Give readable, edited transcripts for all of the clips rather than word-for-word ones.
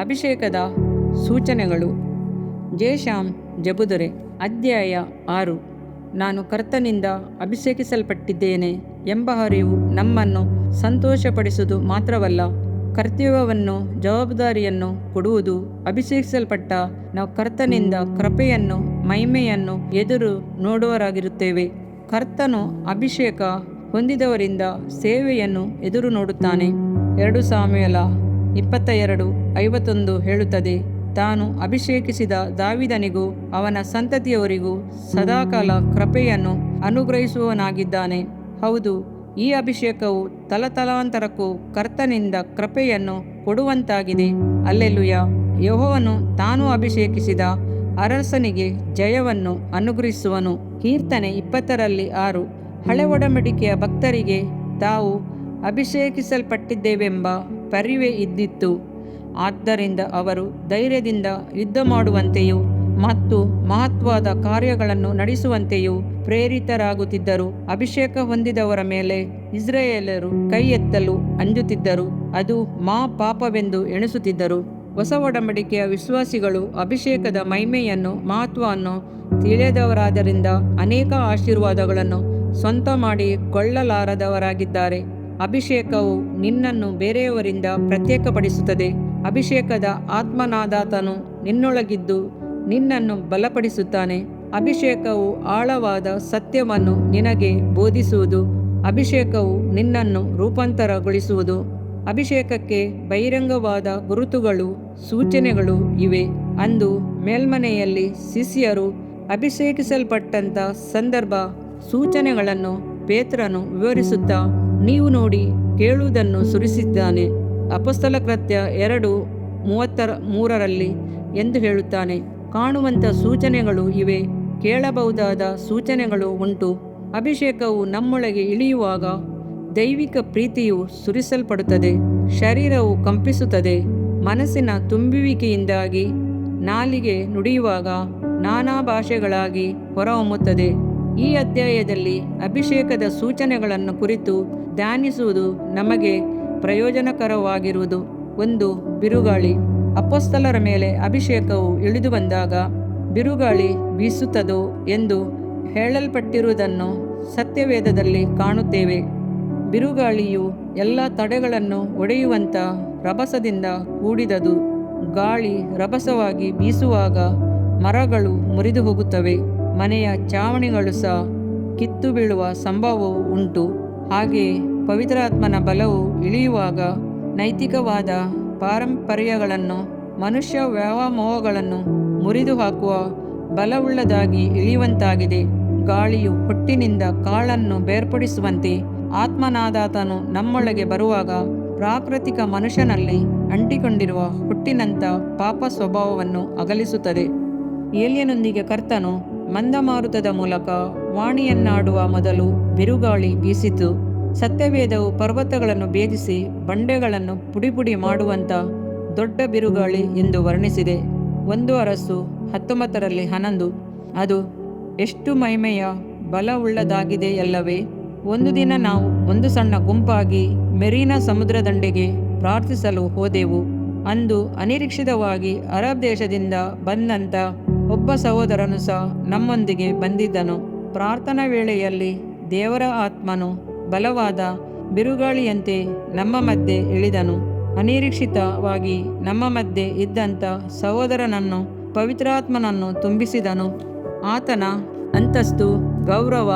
ಅಭಿಷೇಕದ ಸೂಚನೆಗಳು. ಜೇಷಾಮ್ ಜಬುದರೆ ಅಧ್ಯಾಯ 6. ನಾನು ಕರ್ತನಿಂದ ಅಭಿಷೇಕಿಸಲ್ಪಟ್ಟಿದ್ದೇನೆ ಎಂಬ ಅರಿವು ನಮ್ಮನ್ನು ಸಂತೋಷಪಡಿಸುವುದು ಮಾತ್ರವಲ್ಲ, ಕರ್ತವ್ಯವನ್ನು ಜವಾಬ್ದಾರಿಯನ್ನು ಕೊಡುವುದು. ಅಭಿಷೇಕಿಸಲ್ಪಟ್ಟ ನಾವು ಕರ್ತನಿಂದ ಕೃಪೆಯನ್ನು ಮಹಿಮೆಯನ್ನು ಎದುರು ನೋಡುವವರಾಗಿರುತ್ತೇವೆ. ಕರ್ತನು ಅಭಿಷೇಕ ಹೊಂದಿದವರಿಂದ ಸೇವೆಯನ್ನು ಎದುರು ನೋಡುತ್ತಾನೆ. 2 ಸಾಮುವೇಲ 22:51 ಹೇಳುತ್ತದೆ, ತಾನು ಅಭಿಷೇಕಿಸಿದ ದಾವೀದನಿಗೂ ಅವನ ಸಂತತಿಯವರಿಗೂ ಸದಾಕಾಲ ಕೃಪೆಯನ್ನು ಅನುಗ್ರಹಿಸುವವನಾಗಿದ್ದಾನೆ. ಹೌದು, ಈ ಅಭಿಷೇಕವು ತಲತಲಾಂತರಕ್ಕೂ ಕರ್ತನಿಂದ ಕೃಪೆಯನ್ನು ಕೊಡುವಂತಾಗಿದೆ. ಹಲ್ಲೆಲೂಯಾ. ಯೆಹೋವನು ತಾನು ಅಭಿಷೇಕಿಸಿದ ಅರಸನಿಗೆ ಜಯವನ್ನು ಅನುಗ್ರಹಿಸುವನು. ಕೀರ್ತನೆ 20:6. ಹಳೆ ಒಡಂಬಡಿಕೆಯ ಭಕ್ತರಿಗೆ ತಾವು ಅಭಿಷೇಕಿಸಲ್ಪಟ್ಟಿದ್ದೇವೆಂಬ ಪರಿವೆ ಇದ್ದಿತ್ತು. ಆದ್ದರಿಂದ ಅವರು ಧೈರ್ಯದಿಂದ ಯುದ್ಧ ಮಾಡುವಂತೆಯೂ ಮತ್ತು ಮಹತ್ವದ ಕಾರ್ಯಗಳನ್ನು ನಡೆಸುವಂತೆಯೂ ಪ್ರೇರಿತರಾಗುತ್ತಿದ್ದರು. ಅಭಿಷೇಕ ಹೊಂದಿದವರ ಮೇಲೆ ಇಸ್ರಾಯೇಲರು ಕೈ ಎತ್ತಲು ಅಂಜುತ್ತಿದ್ದರು, ಅದು ಪಾಪವೆಂದು ಎಣಿಸುತ್ತಿದ್ದರು. ಹೊಸ ಒಡಂಬಡಿಕೆಯ ವಿಶ್ವಾಸಿಗಳು ಅಭಿಷೇಕದ ಮಹಿಮೆಯನ್ನು ಮಹತ್ವವನ್ನು ತಿಳಿಯದವರಾದ್ದರಿಂದ ಅನೇಕ ಆಶೀರ್ವಾದಗಳನ್ನು ಸ್ವಂತ ಮಾಡಿಕೊಳ್ಳಲಾರದವರಾಗಿದ್ದಾರೆ. ಅಭಿಷೇಕವು ನಿನ್ನನ್ನು ಬೇರೆಯವರಿಂದ ಪ್ರತ್ಯೇಕಪಡಿಸುತ್ತದೆ. ಅಭಿಷೇಕದ ಆತ್ಮನಾದಾತನು ನಿನ್ನೊಳಗಿದ್ದು ನಿನ್ನನ್ನು ಬಲಪಡಿಸುತ್ತಾನೆ. ಅಭಿಷೇಕವು ಆಳವಾದ ಸತ್ಯವನ್ನು ನಿನಗೆ ಬೋಧಿಸುವುದು. ಅಭಿಷೇಕವು ನಿನ್ನನ್ನು ರೂಪಾಂತರಗೊಳಿಸುವುದು. ಅಭಿಷೇಕಕ್ಕೆ ಬಹಿರಂಗವಾದ ಗುರುತುಗಳು, ಸೂಚನೆಗಳು ಇವೆ. ಅಂದು ಮೇಲ್ಮನೆಯಲ್ಲಿ ಶಿಷ್ಯರು ಅಭಿಷೇಕಿಸಲ್ಪಟ್ಟಂಥ ಸಂದರ್ಭ ಸೂಚನೆಗಳನ್ನು ಪೇತ್ರನು ವಿವರಿಸುತ್ತಾ, ನೀವು ನೋಡಿ ಕೇಳುವುದನ್ನು ಸುರಿಸಿದ್ದಾನೆ. ಅಪೊಸ್ತಲ ಕೃತ್ಯ 2:33 ಎಂದು ಹೇಳುತ್ತಾನೆ. ಕಾಣುವಂಥ ಸೂಚನೆಗಳು ಇವೆ, ಕೇಳಬಹುದಾದ ಸೂಚನೆಗಳು ಉಂಟು. ಅಭಿಷೇಕವು ನಮ್ಮೊಳಗೆ ಇಳಿಯುವಾಗ ದೈವಿಕ ಪ್ರೀತಿಯು ಸುರಿಸಲ್ಪಡುತ್ತದೆ, ಶರೀರವು ಕಂಪಿಸುತ್ತದೆ, ಮನಸ್ಸಿನ ತುಂಬುವಿಕೆಯಿಂದಾಗಿ ನಾಲಿಗೆ ನುಡಿಯುವಾಗ ನಾನಾ ಭಾಷೆಗಳಾಗಿ ಹೊರಹೊಮ್ಮುತ್ತದೆ. ಈ ಅಧ್ಯಾಯದಲ್ಲಿ ಅಭಿಷೇಕದ ಸೂಚನೆಗಳನ್ನು ಕುರಿತು ಧ್ಯಾನಿಸುವುದು ನಮಗೆ ಪ್ರಯೋಜನಕರವಾಗಿರುವುದು. 1. ಬಿರುಗಾಳಿ. ಅಪೊಸ್ತಲರ ಮೇಲೆ ಅಭಿಷೇಕವು ಇಳಿದು ಬಂದಾಗ ಬಿರುಗಾಳಿ ಬೀಸುತ್ತದೋ ಎಂದು ಹೇಳಲ್ಪಟ್ಟಿರುವುದನ್ನು ಸತ್ಯವೇದದಲ್ಲಿ ಕಾಣುತ್ತೇವೆ. ಬಿರುಗಾಳಿಯು ಎಲ್ಲ ತಡೆಗಳನ್ನು ಒಡೆಯುವಂಥ ರಭಸದಿಂದ ಕೂಡಿದದು. ಗಾಳಿ ರಭಸವಾಗಿ ಬೀಸುವಾಗ ಮರಗಳು ಮುರಿದು ಹೋಗುತ್ತವೆ, ಮನೆಯ ಚಾವಣಿಗಳು ಸಹ ಕಿತ್ತು ಬೀಳುವ ಸಂಭವವೂ ಉಂಟು. ಹಾಗೆಯೇ ಪವಿತ್ರಾತ್ಮನ ಬಲವು ಇಳಿಯುವಾಗ ನೈತಿಕವಾದ ಪಾರಂಪರ್ಯಗಳನ್ನು, ಮನುಷ್ಯ ವ್ಯಾಮೋಹಗಳನ್ನು ಮುರಿದು ಹಾಕುವ ಬಲವುಳ್ಳದಾಗಿ ಇಳಿಯುವಂತಾಗಿದೆ. ಗಾಳಿಯು ಹುಟ್ಟಿನಿಂದ ಕಾಳನ್ನು ಬೇರ್ಪಡಿಸುವಂತೆ ಆತ್ಮನಾದಾತನು ನಮ್ಮೊಳಗೆ ಬರುವಾಗ ಪ್ರಾಕೃತಿಕ ಮನುಷ್ಯನಲ್ಲಿ ಅಂಟಿಕೊಂಡಿರುವ ಹುಟ್ಟಿನಂಥ ಪಾಪ ಸ್ವಭಾವವನ್ನು ಅಗಲಿಸುತ್ತದೆ. ಏಲಿಯನೊಂದಿಗೆ ಕರ್ತನು ಮಂದಮಾರುತದ ಮೂಲಕ ವಾಣಿಯನ್ನಾಡುವ ಮೊದಲು ಬಿರುಗಾಳಿ ಬೀಸಿತು. ಸತ್ಯವೇದವು ಪರ್ವತಗಳನ್ನು ಭೇದಿಸಿ ಬಂಡೆಗಳನ್ನು ಪುಡಿಪುಡಿ ಮಾಡುವಂಥ ದೊಡ್ಡ ಬಿರುಗಾಳಿ ಎಂದು ವರ್ಣಿಸಿದೆ. 1 ಅರಸು 19:11. ಅದು ಎಷ್ಟು ಮಹಿಮೆಯ ಬಲವುಳ್ಳದಾಗಿದೆಯಲ್ಲವೇ. ಒಂದು ದಿನ ನಾವು ಒಂದು ಸಣ್ಣ ಗುಂಪಾಗಿ ಮೆರೀನಾ ಸಮುದ್ರ ದಂಡೆಗೆ ಪ್ರಾರ್ಥಿಸಲು ಹೋದೆವು. ಅಂದು ಅನಿರೀಕ್ಷಿತವಾಗಿ ಅರಬ್ ದೇಶದಿಂದ ಬಂದಂಥ ಒಬ್ಬ ಸಹೋದರನು ಸಹ ನಮ್ಮೊಂದಿಗೆ ಬಂದಿದ್ದನು. ಪ್ರಾರ್ಥನಾ ವೇಳೆಯಲ್ಲಿ ದೇವರ ಆತ್ಮನು ಬಲವಾದ ಬಿರುಗಾಳಿಯಂತೆ ನಮ್ಮ ಮಧ್ಯೆ ಇಳಿದನು. ಅನಿರೀಕ್ಷಿತವಾಗಿ ನಮ್ಮ ಮಧ್ಯೆ ಇದ್ದಂಥ ಸಹೋದರನನ್ನು ಪವಿತ್ರಾತ್ಮನನ್ನು ತುಂಬಿಸಿದನು. ಆತನ ಅಂತಸ್ತು, ಗೌರವ,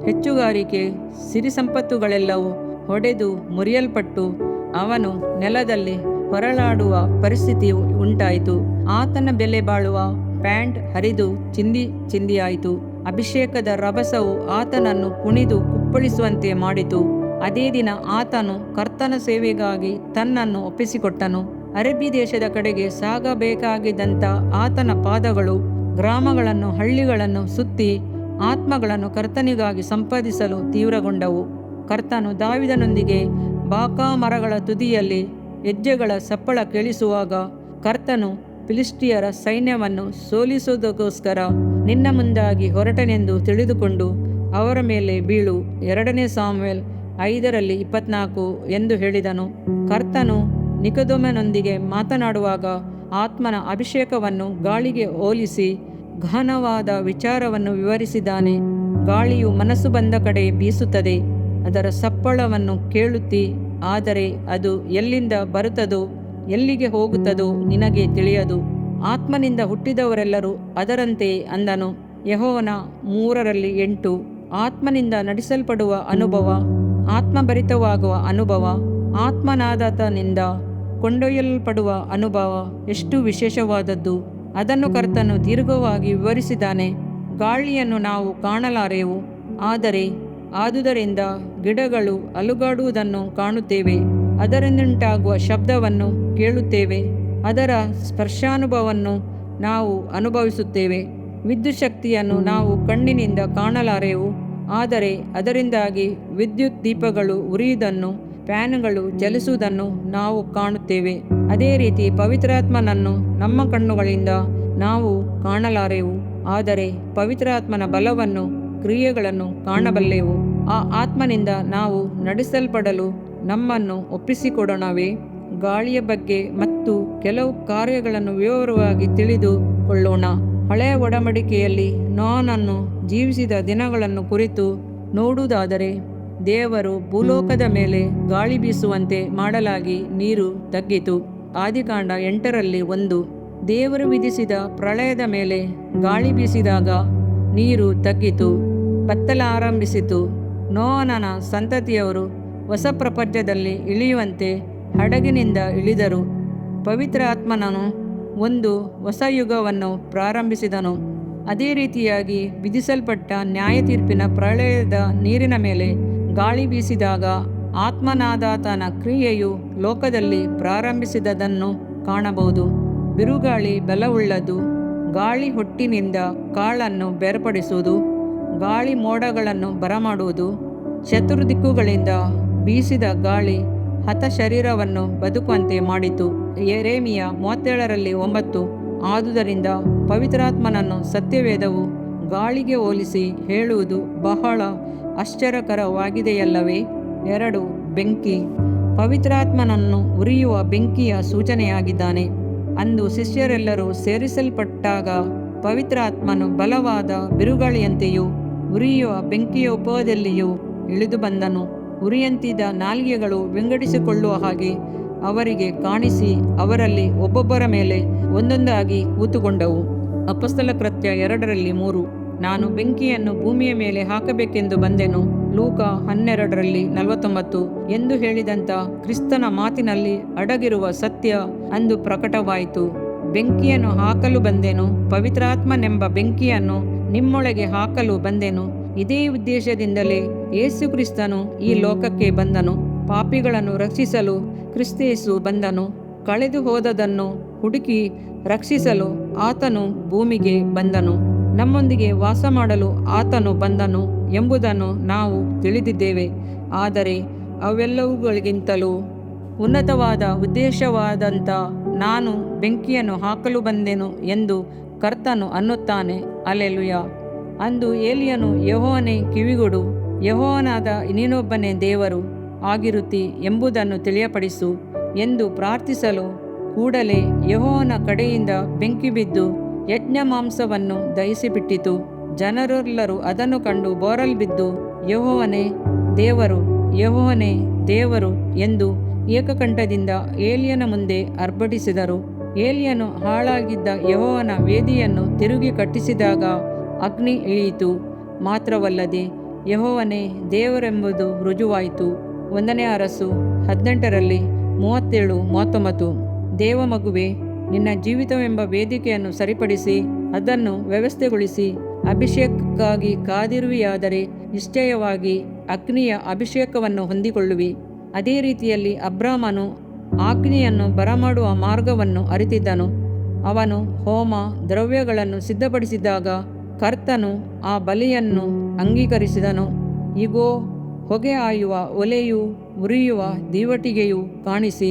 ಹೆಚ್ಚುಗಾರಿಕೆ, ಸಿರಿ ಸಂಪತ್ತುಗಳೆಲ್ಲವೂ ಹೊಡೆದು ಮುರಿಯಲ್ಪಟ್ಟು ಅವನು ನೆಲದಲ್ಲಿ ಹೊರಳಾಡುವ ಪರಿಸ್ಥಿತಿ ಉಂಟಾಯಿತು. ಆತನ ಬೆಲೆ ಬಾಳುವ ಪ್ಯಾಂಟ್ ಹರಿದು ಚಿಂದಿಯಾಯಿತು. ಅಭಿಷೇಕದ ರಭಸವು ಆತನನ್ನು ಕುಣಿದು ಕುಪ್ಪಳಿಸುವಂತೆ ಮಾಡಿತು. ಅದೇ ದಿನ ಆತನು ಕರ್ತನ ಸೇವೆಗಾಗಿ ತನ್ನನ್ನು ಒಪ್ಪಿಸಿಕೊಟ್ಟನು. ಅರಬ್ಬಿ ದೇಶದ ಕಡೆಗೆ ಸಾಗಬೇಕಾಗಿದ್ದಂಥ ಆತನ ಪಾದಗಳು ಗ್ರಾಮಗಳನ್ನು ಹಳ್ಳಿಗಳನ್ನು ಸುತ್ತಿ ಆತ್ಮಗಳನ್ನು ಕರ್ತನಿಗಾಗಿ ಸಂಪಾದಿಸಲು ತೀವ್ರಗೊಂಡವು. ಕರ್ತನು ದಾವೀದನೊಂದಿಗೆ ಬಾಕಾ ಮರಗಳ ತುದಿಯಲ್ಲಿ ಹೆಜ್ಜೆಗಳ ಸಪ್ಪಳ ಕೇಳಿಸುವಾಗ ಕರ್ತನು ಫಿಲಿಷ್ಟಿಯರ ಸೈನ್ಯವನ್ನು ಸೋಲಿಸುವುದಕ್ಕೋಸ್ಕರ ನಿನ್ನ ಮುಂದಾಗಿ ಹೊರಟನೆಂದು ತಿಳಿದುಕೊಂಡು ಅವರ ಮೇಲೆ ಬೀಳು. 2 ಸಾಮುವೇಲ್ 5:24 ಎಂದು ಹೇಳಿದನು. ಕರ್ತನು ನಿಕೊದೇಮನೊಂದಿಗೆ ಮಾತನಾಡುವಾಗ ಆತ್ಮನ ಅಭಿಷೇಕವನ್ನು ಗಾಳಿಗೆ ಹೋಲಿಸಿ ಗಹನವಾದ ವಿಚಾರವನ್ನು ವಿವರಿಸಿದ್ದಾನೆ. ಗಾಳಿಯು ಮನಸ್ಸು ಬಂದ ಕಡೆ ಬೀಸುತ್ತದೆ, ಅದರ ಸಪ್ಪಳವನ್ನು ಕೇಳುತ್ತಿ, ಆದರೆ ಅದು ಎಲ್ಲಿಂದ ಬರುತ್ತದೋ ಎಲ್ಲಿಗೆ ಹೋಗುತ್ತದೋ ನಿನಗೆ ತಿಳಿಯದು. ಆತ್ಮನಿಂದ ಹುಟ್ಟಿದವರೆಲ್ಲರೂ ಅದರಂತೆ ಅಂದನು. ಯೆಹೋವನ 3:8. ಆತ್ಮನಿಂದ ನಡೆಸಲ್ಪಡುವ ಅನುಭವ, ಆತ್ಮಭರಿತವಾಗುವ ಅನುಭವ, ಆತ್ಮನಾದಾತನಿಂದ ಕೊಂಡೊಯ್ಯಲ್ಪಡುವ ಅನುಭವ ಎಷ್ಟು ವಿಶೇಷವಾದದ್ದು. ಅದನ್ನು ಕರ್ತನು ದೀರ್ಘವಾಗಿ ವಿವರಿಸಿದ್ದಾನೆ. ಗಾಳಿಯನ್ನು ನಾವು ಕಾಣಲಾರೆವು, ಆದುದರಿಂದ ಗಿಡಗಳು ಅಲುಗಾಡುವುದನ್ನು ಕಾಣುತ್ತೇವೆ, ಅದರಿಂದುಂಟಾಗುವ ಶಬ್ದವನ್ನು ಕೇಳುತ್ತೇವೆ, ಅದರ ಸ್ಪರ್ಶಾನುಭವವನ್ನು ನಾವು ಅನುಭವಿಸುತ್ತೇವೆ. ವಿದ್ಯುತ್ ಶಕ್ತಿಯನ್ನು ನಾವು ಕಣ್ಣಿನಿಂದ ಕಾಣಲಾರೆವು, ಆದರೆ ಅದರಿಂದಾಗಿ ವಿದ್ಯುತ್ ದೀಪಗಳು ಉರಿಯುವುದನ್ನು, ಫ್ಯಾನುಗಳು ಚಲಿಸುವುದನ್ನು ನಾವು ಕಾಣುತ್ತೇವೆ. ಅದೇ ರೀತಿ ಪವಿತ್ರಾತ್ಮನನ್ನು ನಮ್ಮ ಕಣ್ಣುಗಳಿಂದ ನಾವು ಕಾಣಲಾರೆವು, ಆದರೆ ಪವಿತ್ರಾತ್ಮನ ಬಲವನ್ನು, ಕ್ರಿಯೆಗಳನ್ನು ಕಾಣಬಲ್ಲೆವು. ಆ ಆತ್ಮನಿಂದ ನಾವು ನಡೆಸಲ್ಪಡಲು ನಮ್ಮನ್ನು ಒಪ್ಪಿಸಿಕೊಡೋಣವೇ? ಗಾಳಿಯ ಬಗ್ಗೆ ಮತ್ತು ಕೆಲವು ಕಾರ್ಯಗಳನ್ನು ವಿವರವಾಗಿ ತಿಳಿದುಕೊಳ್ಳೋಣ. ಹಳೆಯ ಒಡಂಬಡಿಕೆಯಲ್ಲಿ ನೋಹನನ್ನು ಜೀವಿಸಿದ ದಿನಗಳನ್ನು ಕುರಿತು ನೋಡುವುದಾದರೆ, ದೇವರು ಭೂಲೋಕದ ಮೇಲೆ ಗಾಳಿ ಬೀಸುವಂತೆ ಮಾಡಲಾಗಿ ನೀರು ತಗ್ಗಿತು. ಆದಿಕಾಂಡ 8:1. ದೇವರು ವಿಧಿಸಿದ ಪ್ರಳಯದ ಮೇಲೆ ಗಾಳಿ ಬೀಸಿದಾಗ ನೀರು ತಗ್ಗಿತು, ಬತ್ತಲಾರಂಭಿಸಿತು. ನೋಹನನ ಸಂತತಿಯವರು ಹೊಸ ಪ್ರಪಂಚದಲ್ಲಿ ಇಳಿಯುವಂತೆ ಹಡಗಿನಿಂದ ಇಳಿದರು. ಪವಿತ್ರ ಆತ್ಮನು ಒಂದು ಹೊಸ ಯುಗವನ್ನು ಪ್ರಾರಂಭಿಸಿದನು. ಅದೇ ರೀತಿಯಾಗಿ ವಿಧಿಸಲ್ಪಟ್ಟ ನ್ಯಾಯತೀರ್ಪಿನ ಪ್ರಳಯದ ನೀರಿನ ಮೇಲೆ ಗಾಳಿ ಬೀಸಿದಾಗ ಆತ್ಮನಾದಾತನ ಕ್ರಿಯೆಯು ಲೋಕದಲ್ಲಿ ಪ್ರಾರಂಭಿಸಿದದನ್ನು ಕಾಣಬಹುದು. ಬಿರುಗಾಳಿ ಬಲವುಳ್ಳದು, ಗಾಳಿ ಹೊಟ್ಟಿನಿಂದ ಕಾಳನ್ನು ಬೇರ್ಪಡಿಸುವುದು, ಗಾಳಿ ಮೋಡಗಳನ್ನು ಬರಮಾಡುವುದು. ಚತುರ್ದಿಕ್ಕುಗಳಿಂದ ಬೀಸಿದ ಗಾಳಿ ಹತ ಶರೀರವನ್ನು ಬದುಕುವಂತೆ ಮಾಡಿತು. ಯೆರೆಮೀಯ 37:9. ಆದುದರಿಂದ ಪವಿತ್ರಾತ್ಮನನ್ನು ಸತ್ಯವೇದವು ಗಾಳಿಗೆ ಹೋಲಿಸಿ ಹೇಳುವುದು ಬಹಳ ಆಶ್ಚರ್ಯಕರವಾಗಿದೆಯಲ್ಲವೇ? 2. ಬೆಂಕಿ ಪವಿತ್ರಾತ್ಮನನ್ನು ಉರಿಯುವ ಬೆಂಕಿಯ ಸೂಚನೆಯಾಗಿದ್ದಾನೆ. ಅಂದು ಶಿಷ್ಯರೆಲ್ಲರೂ ಸೇರಿಸಲ್ಪಟ್ಟಾಗ ಪವಿತ್ರಾತ್ಮನು ಬಲವಾದ ಬಿರುಗಾಳಿಯಂತೆಯೂ ಉರಿಯುವ ಬೆಂಕಿಯ ಉಪದಲ್ಲಿಯೂ ಇಳಿದು ಬಂದನು. ಉರಿಯಂತಿದ್ದ ನಾಲಿಗೆಗಳು ವಿಂಗಡಿಸಿಕೊಳ್ಳುವ ಹಾಗೆ ಅವರಿಗೆ ಕಾಣಿಸಿ ಅವರಲ್ಲಿ ಒಬ್ಬೊಬ್ಬರ ಮೇಲೆ ಒಂದೊಂದಾಗಿ ಕೂತುಕೊಂಡವು. ಅಪೊಸ್ತಲ ಕೃತ್ಯ 2:3. ನಾನು ಬೆಂಕಿಯನ್ನು ಭೂಮಿಯ ಮೇಲೆ ಹಾಕಬೇಕೆಂದು ಬಂದೆನು, ಲೂಕ 12:49 ಎಂದು ಹೇಳಿದಂಥ ಕ್ರಿಸ್ತನ ಮಾತಿನಲ್ಲಿ ಅಡಗಿರುವ ಸತ್ಯ ಅಂದು ಪ್ರಕಟವಾಯಿತು. ಬೆಂಕಿಯನ್ನು ಹಾಕಲು ಬಂದೆನು, ಪವಿತ್ರಾತ್ಮನೆಂಬ ಬೆಂಕಿಯನ್ನು ನಿಮ್ಮೊಳಗೆ ಹಾಕಲು ಬಂದೆನು. ಇದೇ ಉದ್ದೇಶದಿಂದಲೇ ಯೇಸು ಕ್ರಿಸ್ತನು ಈ ಲೋಕಕ್ಕೆ ಬಂದನು. ಪಾಪಿಗಳನ್ನು ರಕ್ಷಿಸಲು ಕ್ರಿಸ್ತೇಸು ಬಂದನು. ಕಳೆದು ಹೋದದನ್ನು ಹುಡುಕಿ ರಕ್ಷಿಸಲು ಆತನು ಭೂಮಿಗೆ ಬಂದನು. ನಮ್ಮೊಂದಿಗೆ ವಾಸ ಮಾಡಲು ಆತನು ಬಂದನು ಎಂಬುದನ್ನು ನಾವು ತಿಳಿದಿದ್ದೇವೆ. ಆದರೆ ಅವೆಲ್ಲವುಗಳಿಗಿಂತಲೂ ಉನ್ನತವಾದ ಉದ್ದೇಶವಾದಂಥ ನಾನು ಬೆಂಕಿಯನ್ನು ಹಾಕಲು ಬಂದೆನು ಎಂದು ಕರ್ತನು ಅನ್ನುತ್ತಾನೆ. ಹಲ್ಲೆಲೂಯಾ. ಅಂದು ಏಲಿಯನು, ಯೆಹೋವನೇ ಕಿವಿಗೊಡು, ಯೆಹೋವನಾದ ನೀನೊಬ್ಬನೇ ದೇವರು ಆಗಿರುತ್ತಿ ಎಂಬುದನ್ನು ತಿಳಿಯಪಡಿಸು ಎಂದು ಪ್ರಾರ್ಥಿಸಲು, ಕೂಡಲೇ ಯೆಹೋವನ ಕಡೆಯಿಂದ ಬೆಂಕಿ ಬಿದ್ದು ಯಜ್ಞ ಮಾಂಸವನ್ನು ದಹಿಸಿಬಿಟ್ಟಿತು. ಜನರೆಲ್ಲರೂ ಅದನ್ನು ಕಂಡು ಬೋರಲು ಬಿದ್ದು, ಯೆಹೋವನೇ ದೇವರು, ಯೆಹೋವನೇ ದೇವರು ಎಂದು ಏಕಕಂಠದಿಂದ ಏಲಿಯನ ಮುಂದೆ ಅರ್ಭಟಿಸಿದರು. ಏಲಿಯನು ಹಾಳಾಗಿದ್ದ ಯೆಹೋವನ ವೇದಿಯನ್ನು ತಿರುಗಿ ಕಟ್ಟಿಸಿದಾಗ ಅಗ್ನಿ ಇಳಿಯಿತು. ಮಾತ್ರವಲ್ಲದೆ ಯೆಹೋವನೇ ದೇವರೆಂಬುದು ರುಜುವಾಯಿತು. 1ನೇ ಅರಸು 18:37-39. ದೇವಮಗುವೆ, ನಿನ್ನ ಜೀವಿತವೆಂಬ ವೇದಿಕೆಯನ್ನು ಸರಿಪಡಿಸಿ ಅದನ್ನು ವ್ಯವಸ್ಥೆಗೊಳಿಸಿ ಅಭಿಷೇಕಕ್ಕಾಗಿ ಕಾದಿರುವಿಯಾದರೆ ನಿಶ್ಚಯವಾಗಿ ಅಗ್ನಿಯ ಅಭಿಷೇಕವನ್ನು ಹೊಂದಿಕೊಳ್ಳುವಿ. ಅದೇ ರೀತಿಯಲ್ಲಿ ಅಬ್ರಾಮನು ಅಗ್ನಿಯನ್ನು ಬರಮಾಡುವ ಮಾರ್ಗವನ್ನು ಅರಿತಿದ್ದನು. ಅವನು ಹೋಮ ದ್ರವ್ಯಗಳನ್ನು ಸಿದ್ಧಪಡಿಸಿದಾಗ ಕರ್ತನು ಆ ಬಲಿಯನ್ನು ಅಂಗೀಕರಿಸಿದನು. ಇಗೋ, ಹೊಗೆ ಹಾಯುವ ಒಲೆಯೂ ಉರಿಯುವ ದೀವಟಿಗೆಯೂ ಕಾಣಿಸಿ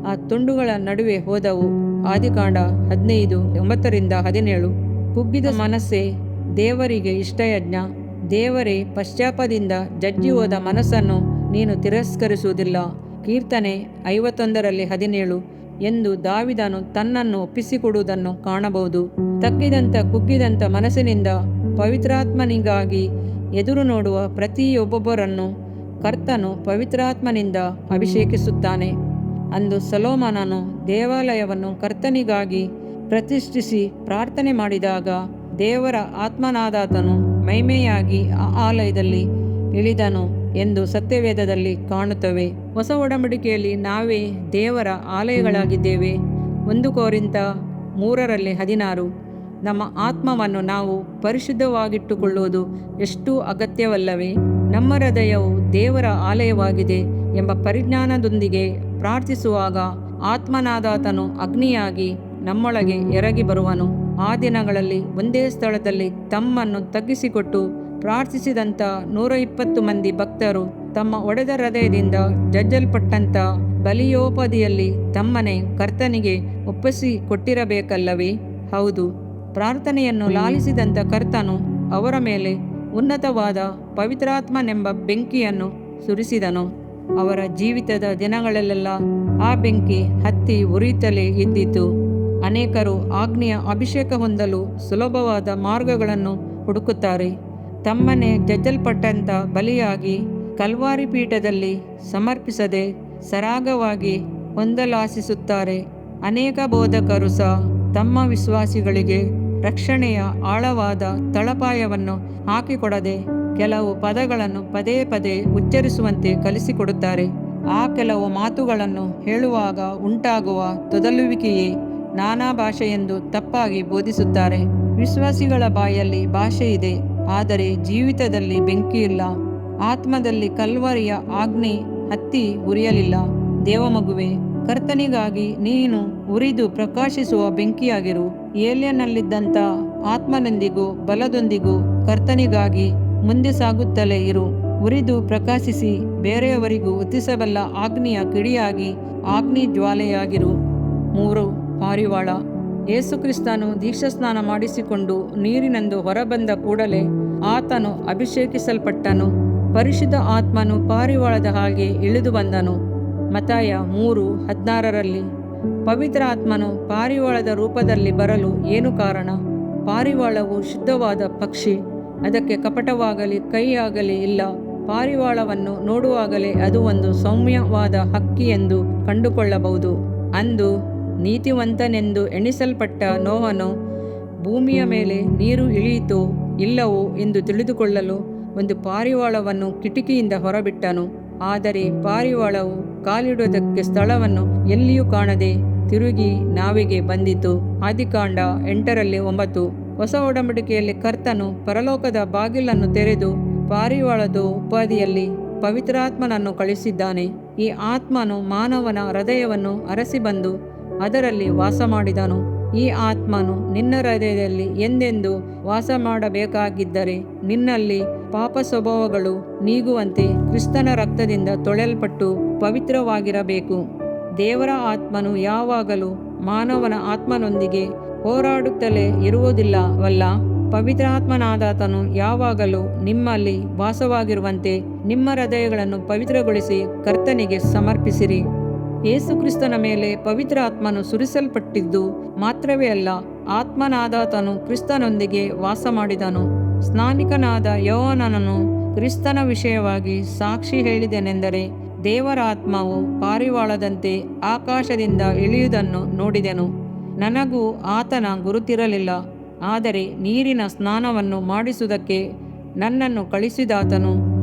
ಆ ತುಂಡುಗಳ ನಡುವೆ ಹೋದವು. ಆದಿಕಾಂಡ 15:9-17. ಕುಗ್ಗಿದ ಮನಸ್ಸೇ ದೇವರಿಗೆ ಇಷ್ಟಯಜ್ಞ. ದೇವರೇ, ಪಶ್ಚಾತ್ತಾಪದಿಂದ ಜಜ್ಜಿ ಹೋದ ಮನಸ್ಸನ್ನು ನೀನು ತಿರಸ್ಕರಿಸುವುದಿಲ್ಲ. ಕೀರ್ತನೆ 51:17 ಎಂದು ದಾವಿದನು ತನ್ನನ್ನು ಒಪ್ಪಿಸಿಕೊಡುವುದನ್ನು ಕಾಣಬಹುದು. ತಗ್ಗಿದಂಥ ಕುಗ್ಗಿದಂಥ ಮನಸ್ಸಿನಿಂದ ಪವಿತ್ರಾತ್ಮನಿಗಾಗಿ ಎದುರು ನೋಡುವ ಪ್ರತಿಯೊಬ್ಬೊಬ್ಬರನ್ನು ಕರ್ತನು ಪವಿತ್ರಾತ್ಮನಿಂದ ಅಭಿಷೇಕಿಸುತ್ತಾನೆ. ಅಂದು ಸೊಲೊಮೋನನು ದೇವಾಲಯವನ್ನು ಕರ್ತನಿಗಾಗಿ ಪ್ರತಿಷ್ಠಿಸಿ ಪ್ರಾರ್ಥನೆ ಮಾಡಿದಾಗ ದೇವರ ಆತ್ಮನಾದಾತನು ಮಹಿಮೆಯಾಗಿ ಆ ಆಲಯದಲ್ಲಿ ಇಳಿದನು ಎಂದು ಸತ್ಯವೇದದಲ್ಲಿ ಕಾಣುತ್ತವೆ. ಹೊಸ ಒಡಂಬಡಿಕೆಯಲ್ಲಿ ನಾವೇ ದೇವರ ಆಲಯಗಳಾಗಿದ್ದೇವೆ. 1 ಕೊರಿಂಥ 3:16 ನಮ್ಮ ಆತ್ಮವನ್ನು ನಾವು ಪರಿಶುದ್ಧವಾಗಿಟ್ಟುಕೊಳ್ಳುವುದು ಎಷ್ಟು ಅಗತ್ಯವಲ್ಲವೇ? ನಮ್ಮ ಹೃದಯವು ದೇವರ ಆಲಯವಾಗಿದೆ ಎಂಬ ಪರಿಜ್ಞಾನದೊಂದಿಗೆ ಪ್ರಾರ್ಥಿಸುವಾಗ ಆತ್ಮನಾದಾತನು ಅಗ್ನಿಯಾಗಿ ನಮ್ಮೊಳಗೆ ಎರಗಿ ಬರುವನು. ಆ ದಿನಗಳಲ್ಲಿ ಒಂದೇ ಸ್ಥಳದಲ್ಲಿ ತಮ್ಮನ್ನು ತಗ್ಗಿಸಿಕೊಟ್ಟು ಪ್ರಾರ್ಥಿಸಿದಂಥ 120 ಮಂದಿ ಭಕ್ತರು ತಮ್ಮ ಒಡೆದ ಹೃದಯದಿಂದ ಜಜ್ಜಲ್ಪಟ್ಟಂಥ ಬಲಿಯೋಪದಿಯಲ್ಲಿ ತಮ್ಮನೆ ಕರ್ತನಿಗೆ ಒಪ್ಪಿಸಿಕೊಟ್ಟಿರಬೇಕಲ್ಲವೇ? ಹೌದು, ಪ್ರಾರ್ಥನೆಯನ್ನು ಲಾಲಿಸಿದಂಥ ಕರ್ತನು ಅವರ ಮೇಲೆ ಉನ್ನತವಾದ ಪವಿತ್ರಾತ್ಮನೆಂಬ ಬೆಂಕಿಯನ್ನು ಸುರಿಸಿದನು. ಅವರ ಜೀವಿತದ ದಿನಗಳಲ್ಲೆಲ್ಲ ಆ ಬೆಂಕಿ ಹತ್ತಿ ಉರಿಯುತ್ತಲೇ ಇದ್ದಿತು. ಅನೇಕರು ಆಜ್ಞೆಯ ಅಭಿಷೇಕ ಹೊಂದಲು ಸುಲಭವಾದ ಮಾರ್ಗಗಳನ್ನು ಹುಡುಕುತ್ತಾರೆ. ತಮ್ಮನ್ನೇ ಜಜ್ಜಲ್ಪಟ್ಟಂಥ ಬಲಿಯಾಗಿ ಕಲ್ವಾರಿ ಪೀಠದಲ್ಲಿ ಸಮರ್ಪಿಸದೆ ಸರಾಗವಾಗಿ ಹೊಂದಲಾಶಿಸುತ್ತಾರೆ. ಅನೇಕ ಬೋಧಕರು ಸಹ ತಮ್ಮ ವಿಶ್ವಾಸಿಗಳಿಗೆ ರಕ್ಷಣೆಯ ಆಳವಾದ ತಳಪಾಯವನ್ನು ಹಾಕಿಕೊಡದೆ ಕೆಲವು ಪದಗಳನ್ನು ಪದೇ ಪದೇ ಉಚ್ಚರಿಸುವಂತೆ ಕಲಿಸಿಕೊಡುತ್ತಾರೆ. ಆ ಕೆಲವು ಮಾತುಗಳನ್ನು ಹೇಳುವಾಗ ಉಂಟಾಗುವ ತೊದಲುವಿಕೆಯೇ ನಾನಾ ಭಾಷೆಯೆಂದು ತಪ್ಪಾಗಿ ಬೋಧಿಸುತ್ತಾರೆ. ವಿಶ್ವಾಸಿಗಳ ಬಾಯಲ್ಲಿ ಭಾಷೆ ಇದೆ, ಆದರೆ ಜೀವಿತದಲ್ಲಿ ಬೆಂಕಿಯಿಲ್ಲ. ಆತ್ಮದಲ್ಲಿ ಕಲ್ವರಿಯ ಆಜ್ಞೆ ಹತ್ತಿ ಉರಿಯಲಿಲ್ಲ. ದೇವಮಗುವೆ, ಕರ್ತನಿಗಾಗಿ ನೀನು ಉರಿದು ಪ್ರಕಾಶಿಸುವ ಬೆಂಕಿಯಾಗಿರು. ಏಲಿಯನಲ್ಲಿದ್ದಂಥ ಆತ್ಮನೊಂದಿಗೂ ಬಲದೊಂದಿಗೂ ಕರ್ತನಿಗಾಗಿ ಮುಂದೆ ಸಾಗುತ್ತಲೇ ಇರು. ಉರಿದು ಪ್ರಕಾಶಿಸಿ ಬೇರೆಯವರಿಗೂ ಹೊತ್ತಿಸಬಲ್ಲ ಆಜ್ಞೆಯ ಕಿಡಿಯಾಗಿ ಆಜ್ಞೆ ಜ್ವಾಲೆಯಾಗಿರು. 3. ಪಾರಿವಾಳ. ಯೇಸುಕ್ರಿಸ್ತನು ದೀಕ್ಷಾಸ್ನಾನ ಮಾಡಿಸಿಕೊಂಡು ನೀರಿನಿಂದ ಹೊರಬಂದ ಕೂಡಲೇ ಆತನು ಅಭಿಷೇಕಿಸಲ್ಪಟ್ಟನು. ಪರಿಶುದ್ಧ ಆತ್ಮನು ಪಾರಿವಾಳದ ಹಾಗೆ ಇಳಿದು ಬಂದನು. ಮತ್ತಾಯ 3:16 ಪವಿತ್ರ ಆತ್ಮನು ಪಾರಿವಾಳದ ರೂಪದಲ್ಲಿ ಬರಲು ಏನು ಕಾರಣ? ಪಾರಿವಾಳವು ಶುದ್ಧವಾದ ಪಕ್ಷಿ. ಅದಕ್ಕೆ ಕಪಟವಾಗಲಿ ಕೈಯಾಗಲಿ ಇಲ್ಲ. ಪಾರಿವಾಳವನ್ನು ನೋಡುವಾಗಲೇ ಅದು ಒಂದು ಸೌಮ್ಯವಾದ ಹಕ್ಕಿ ಎಂದು ಕಂಡುಕೊಳ್ಳಬಹುದು. ಅಂದು ನೀತಿವಂತನೆಂದು ಎಣಿಸಲ್ಪಟ್ಟ ನೋಹನು ಭೂಮಿಯ ಮೇಲೆ ನೀರು ಇಳಿಯಿತೋ ಇಲ್ಲವೋ ಎಂದು ತಿಳಿದುಕೊಳ್ಳಲು ಒಂದು ಪಾರಿವಾಳವನ್ನು ಕಿಟಕಿಯಿಂದ ಹೊರಬಿಟ್ಟನು. ಆದರೆ ಪಾರಿವಾಳವು ಕಾಲಿಡುವುದಕ್ಕೆ ಸ್ಥಳವನ್ನು ಎಲ್ಲಿಯೂ ಕಾಣದೆ ತಿರುಗಿ ನಾವೆಗೆ ಬಂದಿತು. ಆದಿಕಾಂಡ 8:9. ಹೊಸ ಒಡಂಬಡಿಕೆಯಲ್ಲಿ ಕರ್ತನು ಪರಲೋಕದ ಬಾಗಿಲನ್ನು ತೆರೆದು ಪಾರಿವಾಳದ ಉಪಾಧಿಯಲ್ಲಿ ಪವಿತ್ರಾತ್ಮನನ್ನು ಕಳಿಸಿದ್ದಾನೆ. ಈ ಆತ್ಮನು ಮಾನವನ ಹೃದಯವನ್ನು ಅರಸಿ ಬಂದು ಅದರಲ್ಲಿ ವಾಸ ಮಾಡಿದನು. ಈ ಆತ್ಮನು ನಿನ್ನ ಹೃದಯದಲ್ಲಿ ಎಂದೆಂದು ವಾಸ ಮಾಡಬೇಕಾಗಿದ್ದರೆ ನಿನ್ನಲ್ಲಿ ಪಾಪ ಸ್ವಭಾವಗಳು ನೀಗುವಂತೆ ಕ್ರಿಸ್ತನ ರಕ್ತದಿಂದ ತೊಳೆಯಲ್ಪಟ್ಟು ಪವಿತ್ರವಾಗಿರಬೇಕು. ದೇವರ ಆತ್ಮನು ಯಾವಾಗಲೂ ಮಾನವನ ಆತ್ಮನೊಂದಿಗೆ ಹೋರಾಡುತ್ತಲೇ ಇರುವುದಿಲ್ಲವಲ್ಲ? ಪವಿತ್ರಾತ್ಮನಾದಾತನು ಯಾವಾಗಲೂ ನಿಮ್ಮಲ್ಲಿ ವಾಸವಾಗಿರುವಂತೆ ನಿಮ್ಮ ಹೃದಯಗಳನ್ನು ಪವಿತ್ರಗೊಳಿಸಿ ಕರ್ತನಿಗೆ ಸಮರ್ಪಿಸಿರಿ. ಯೇಸುಕ್ರಿಸ್ತನ ಮೇಲೆ ಪವಿತ್ರ ಆತ್ಮನು ಸುರಿಸಲ್ಪಟ್ಟಿದ್ದು ಮಾತ್ರವೇ ಅಲ್ಲ, ಆತ್ಮನಾದಾತನು ಕ್ರಿಸ್ತನೊಂದಿಗೆ ವಾಸ ಮಾಡಿದನು. ಸ್ನಾನಿಕನಾದ ಯೋಹಾನನು ಕ್ರಿಸ್ತನ ವಿಷಯವಾಗಿ ಸಾಕ್ಷಿ ಹೇಳಿದನೆಂದರೆ, ದೇವರ ಆತ್ಮವು ಪಾರಿವಾಳದಂತೆ ಆಕಾಶದಿಂದ ಇಳಿಯುವುದನ್ನು ನೋಡಿದೆನು. ನನಗೂ ಆತನ ಗುರುತಿರಲಿಲ್ಲ, ಆದರೆ ನೀರಿನ ಸ್ನಾನವನ್ನು ಮಾಡಿಸುವುದಕ್ಕೆ ನನ್ನನ್ನು ಕಳಿಸಿದಾತನು,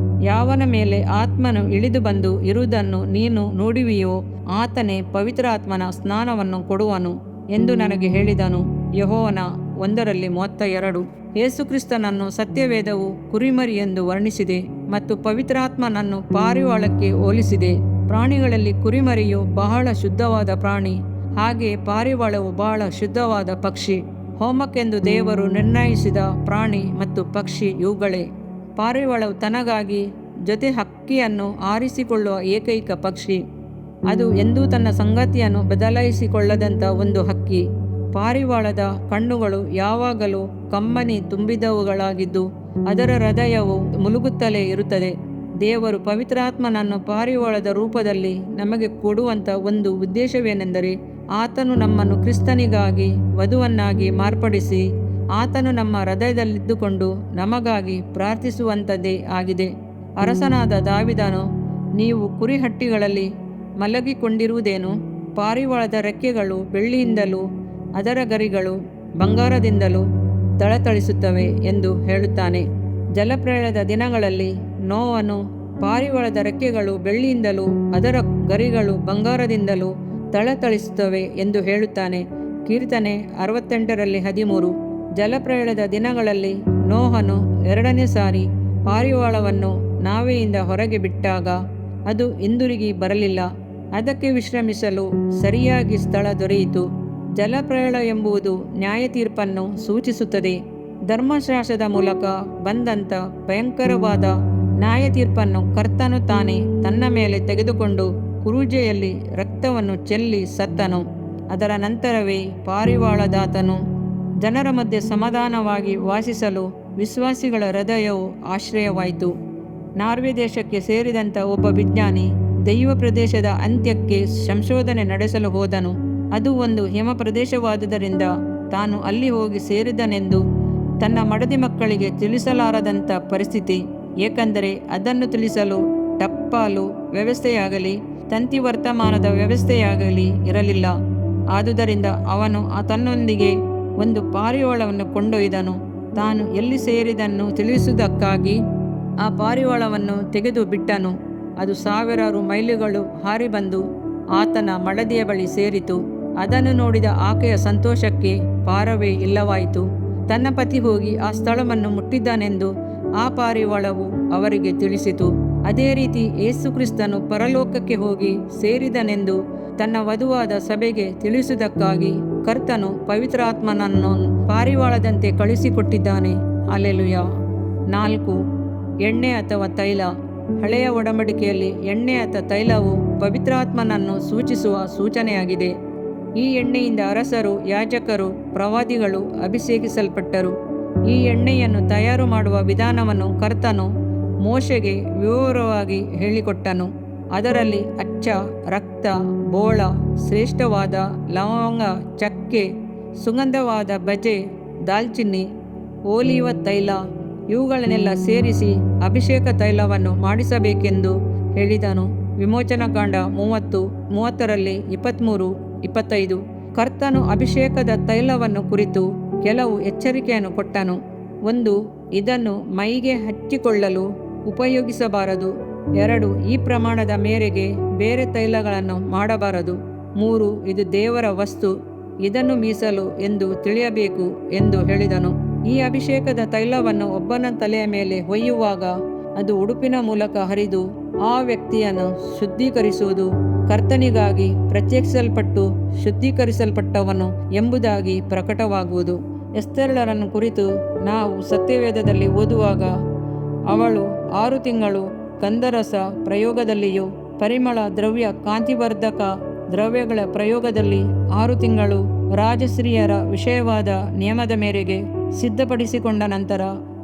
ಯಾವನ ಮೇಲೆ ಆತ್ಮನು ಇಳಿದು ಬಂದು ಇರುವುದನ್ನು ನೀನು ನೋಡುವಿಯೋ ಆತನೇ ಪವಿತ್ರಾತ್ಮನ ಸ್ನಾನವನ್ನು ಕೊಡುವನು ಎಂದು ನನಗೆ ಹೇಳಿದನು. ಯೋಹಾನ 1:32. ಯೇಸುಕ್ರಿಸ್ತನನ್ನು ಸತ್ಯವೇದವು ಕುರಿಮರಿ ಎಂದು ವರ್ಣಿಸಿದೆ ಮತ್ತು ಪವಿತ್ರಾತ್ಮನನ್ನು ಪಾರಿವಾಳಕ್ಕೆ ಹೋಲಿಸಿದೆ. ಪ್ರಾಣಿಗಳಲ್ಲಿ ಕುರಿಮರಿಯು ಬಹಳ ಶುದ್ಧವಾದ ಪ್ರಾಣಿ, ಹಾಗೆ ಪಾರಿವಾಳವು ಬಹಳ ಶುದ್ಧವಾದ ಪಕ್ಷಿ. ಹೋಮಕ್ಕೆಂದು ದೇವರು ನಿರ್ಣಯಿಸಿದ ಪ್ರಾಣಿ ಮತ್ತು ಪಕ್ಷಿ ಇವುಗಳೇ. ಪಾರಿವಾಳವು ತನಗಾಗಿ ಜೊತೆ ಹಕ್ಕಿಯನ್ನು ಆರಿಸಿಕೊಳ್ಳುವ ಏಕೈಕ ಪಕ್ಷಿ. ಅದು ಎಂದೂ ತನ್ನ ಸಂಗತಿಯನ್ನು ಬದಲಾಯಿಸಿಕೊಳ್ಳದಂಥ ಒಂದು ಹಕ್ಕಿ. ಪಾರಿವಾಳದ ಕಣ್ಣುಗಳು ಯಾವಾಗಲೂ ಕಂಬನಿ ತುಂಬಿದವುಗಳಾಗಿದ್ದು ಅದರ ಹೃದಯವು ಮುಳುಗುತ್ತಲೇ ಇರುತ್ತದೆ. ದೇವರು ಪವಿತ್ರಾತ್ಮನನ್ನು ಪಾರಿವಾಳದ ರೂಪದಲ್ಲಿ ನಮಗೆ ಕೊಡುವಂಥ ಒಂದು ಉದ್ದೇಶವೇನೆಂದರೆ, ಆತನು ನಮ್ಮನ್ನು ಕ್ರಿಸ್ತನಿಗಾಗಿ ವಧುವನ್ನಾಗಿ ಮಾರ್ಪಡಿಸಿ ಆತನು ನಮ್ಮ ಹೃದಯದಲ್ಲಿದ್ದುಕೊಂಡು ನಮಗಾಗಿ ಪ್ರಾರ್ಥಿಸುವಂಥದ್ದೇ ಆಗಿದೆ. ಅರಸನಾದ ದಾವೀದನು, ನೀವು ಕುರಿಹಟ್ಟಿಗಳಲ್ಲಿ ಮಲಗಿಕೊಂಡಿರುವುದೇನು? ಪಾರಿವಾಳದ ರೆಕ್ಕೆಗಳು ಬೆಳ್ಳಿಯಿಂದಲೂ ಅದರ ಗರಿಗಳು ಬಂಗಾರದಿಂದಲೂ ಥಳಥಳಿಸುತ್ತವೆ ಎಂದು ಹೇಳುತ್ತಾನೆ. ಜಲಪ್ರಳಯದ ದಿನಗಳಲ್ಲಿ ನೋಹನು ಪಾರಿವಾಳದ ರೆಕ್ಕೆಗಳು ಬೆಳ್ಳಿಯಿಂದಲೂ ಅದರ ಗರಿಗಳು ಬಂಗಾರದಿಂದಲೂ ಥಳಥಳಿಸುತ್ತವೆ ಎಂದು ಹೇಳುತ್ತಾನೆ. ಕೀರ್ತನೆ 68:13. ಜಲಪ್ರಳಯದ ದಿನಗಳಲ್ಲಿ ನೋಹನು 2ನೇ ಸಾರಿ ಪಾರಿವಾಳವನ್ನು ನಾವೆಯಿಂದ ಹೊರಗೆ ಬಿಟ್ಟಾಗ ಅದು ಹಿಂದಿರುಗಿ ಬರಲಿಲ್ಲ. ಅದಕ್ಕೆ ವಿಶ್ರಮಿಸಲು ಸರಿಯಾಗಿ ಸ್ಥಳ ದೊರೆಯಿತು. ಜಲಪ್ರಳಯ ಎಂಬುದು ನ್ಯಾಯ ತೀರ್ಪನ್ನು ಸೂಚಿಸುತ್ತದೆ. ಧರ್ಮಶಾಸ್ತ್ರದ ಮೂಲಕ ಬಂದಂಥ ಭಯಂಕರವಾದ ನ್ಯಾಯ ತೀರ್ಪನ್ನು ಕರ್ತನು ತಾನೇ ತನ್ನ ಮೇಲೆ ತೆಗೆದುಕೊಂಡು ಕುರುಜೆಯಲ್ಲಿ ರಕ್ತವನ್ನು ಚೆಲ್ಲಿ ಸತ್ತನು. ಅದರ ನಂತರವೇ ಪಾರಿವಾಳದಾತನು ಜನರ ಮಧ್ಯೆ ಸಮಾಧಾನವಾಗಿ ವಾಸಿಸಲು ವಿಶ್ವಾಸಿಗಳ ಹೃದಯವು ಆಶ್ರಯವಾಯಿತು. ನಾರ್ವೆ ದೇಶಕ್ಕೆ ಸೇರಿದಂಥ ಒಬ್ಬ ವಿಜ್ಞಾನಿ ದೈವ ಪ್ರದೇಶದ ಅಂತ್ಯಕ್ಕೆ ಸಂಶೋಧನೆ ನಡೆಸಲು ಹೋದನು. ಅದು ಒಂದು ಹಿಮ ಪ್ರದೇಶವಾದುದರಿಂದ ತಾನು ಅಲ್ಲಿ ಹೋಗಿ ಸೇರಿದನೆಂದು ತನ್ನ ಮಡದಿ ಮಕ್ಕಳಿಗೆ ತಿಳಿಸಲಾರದಂಥ ಪರಿಸ್ಥಿತಿ. ಏಕೆಂದರೆ ಅದನ್ನು ತಿಳಿಸಲು ಟಪಾಲು ವ್ಯವಸ್ಥೆಯಾಗಲಿ ತಂತಿ ವರ್ತಮಾನದ ವ್ಯವಸ್ಥೆಯಾಗಲಿ ಇರಲಿಲ್ಲ. ಆದುದರಿಂದ ಅವನು ತನ್ನೊಂದಿಗೆ ಒಂದು ಪಾರಿವಾಳವನ್ನು ಕೊಂಡೊಯ್ದನು. ತಾನು ಎಲ್ಲಿ ಸೇರಿದನ್ನು ತಿಳಿಸುವುದಕ್ಕಾಗಿ ಆ ಪಾರಿವಾಳವನ್ನು ತೆಗೆದು ಬಿಟ್ಟನು. ಅದು ಸಾವಿರಾರು ಮೈಲುಗಳು ಹಾರಿ ಬಂದು ಆತನ ಮಡದಿಯ ಬಳಿ ಸೇರಿತು. ಅದನ್ನು ನೋಡಿದ ಆಕೆಯ ಸಂತೋಷಕ್ಕೆ ಪಾರವೇ ಇಲ್ಲವಾಯಿತು. ತನ್ನ ಪತಿ ಹೋಗಿ ಆ ಸ್ಥಳವನ್ನು ಮುಟ್ಟಿದ್ದಾನೆಂದು ಆ ಪಾರಿವಾಳವು ಅವರಿಗೆ ತಿಳಿಸಿತು. ಅದೇ ರೀತಿ ಯೇಸು ಕ್ರಿಸ್ತನು ಪರಲೋಕಕ್ಕೆ ಹೋಗಿ ಸೇರಿದನೆಂದು ತನ್ನ ವಧುವಾದ ಸಭೆಗೆ ತಿಳಿಸುವುದಕ್ಕಾಗಿ ಕರ್ತನು ಪವಿತ್ರಾತ್ಮನನ್ನು ಪಾರಿವಾಳದಂತೆ ಕಳುಹಿಸಿಕೊಟ್ಟಿದ್ದಾನೆ. ಹಲ್ಲೆಲೂಯ. 4. ಎಣ್ಣೆ ಅಥವಾ ತೈಲ. ಹಳೆಯ ಒಡಂಬಡಿಕೆಯಲ್ಲಿ ಎಣ್ಣೆ ಅಥವಾ ತೈಲವು ಪವಿತ್ರಾತ್ಮನನ್ನು ಸೂಚಿಸುವ ಸೂಚನೆಯಾಗಿದೆ. ಈ ಎಣ್ಣೆಯಿಂದ ಅರಸರು, ಯಾಜಕರು, ಪ್ರವಾದಿಗಳು ಅಭಿಷೇಕಿಸಲ್ಪಟ್ಟರು. ಈ ಎಣ್ಣೆಯನ್ನು ತಯಾರು ಮಾಡುವ ವಿಧಾನವನ್ನು ಕರ್ತನು ಮೋಶೆಗೆ ವಿವರವಾಗಿ ಹೇಳಿಕೊಟ್ಟನು. ಅದರಲ್ಲಿ ಅಚ್ಚ, ರಕ್ತ, ಬೋಳ, ಶ್ರೇಷ್ಠವಾದ ಲವಂಗ, ಚಕ್ಕೆ, ಸುಗಂಧವಾದ ಬಜೆ, ದಾಲ್ಚಿನ್ನಿ, ಓಲಿವ ತೈಲ ಇವುಗಳನ್ನೆಲ್ಲ ಸೇರಿಸಿ ಅಭಿಷೇಕ ತೈಲವನ್ನು ಮಾಡಿಸಬೇಕೆಂದು ಹೇಳಿದನು. ವಿಮೋಚನಕಾಂಡ 30:30ರಲ್ಲಿ 23-25. ಕರ್ತನು ಅಭಿಷೇಕದ ತೈಲವನ್ನು ಕುರಿತು ಕೆಲವು ಎಚ್ಚರಿಕೆಯನ್ನು ಕೊಟ್ಟನು. 1. ಇದನ್ನು ಮೈಗೆ ಹಚ್ಚಿಕೊಳ್ಳಲು ಉಪಯೋಗಿಸಬಾರದು. 2. ಈ ಪ್ರಮಾಣದ ಮೇರೆಗೆ ಬೇರೆ ತೈಲಗಳನ್ನು ಮಾಡಬಾರದು. 3. ಇದು ದೇವರ ವಸ್ತು, ಇದನ್ನು ಮೀಸಲು ಎಂದು ತಿಳಿಯಬೇಕು ಎಂದು ಹೇಳಿದನು. ಈ ಅಭಿಷೇಕದ ತೈಲವನ್ನು ಒಬ್ಬನ ತಲೆಯ ಮೇಲೆ ಹೊಯ್ಯುವಾಗ ಅದು ಉಡುಪಿನ ಮೂಲಕ ಹರಿದು ಆ ವ್ಯಕ್ತಿಯನ್ನು ಶುದ್ಧೀಕರಿಸುವುದು. ಕರ್ತನಿಗಾಗಿ ಪ್ರತ್ಯೇಕಿಸಲ್ಪಟ್ಟು ಶುದ್ಧೀಕರಿಸಲ್ಪಟ್ಟವನು ಎಂಬುದಾಗಿ ಪ್ರಕಟವಾಗುವುದು. ಎಸ್ತೇರಳನ್ನು ಕುರಿತು ನಾವು ಸತ್ಯವೇದದಲ್ಲಿ ಓದುವಾಗ ಅವಳು 6 ತಿಂಗಳು ಗಂಧರಸ ಪ್ರಯೋಗದಲ್ಲಿಯೂ ಪರಿಮಳ ದ್ರವ್ಯ ಕಾಂತಿವರ್ಧಕ ದ್ರವ್ಯಗಳ ಪ್ರಯೋಗದಲ್ಲಿ 6 ತಿಂಗಳು ರಾಜಶ್ರೀಯರ ವಿಷಯವಾದ ನಿಯಮದ ಮೇರೆಗೆ ಸಿದ್ಧಪಡಿಸಿಕೊಂಡ ನಂತರ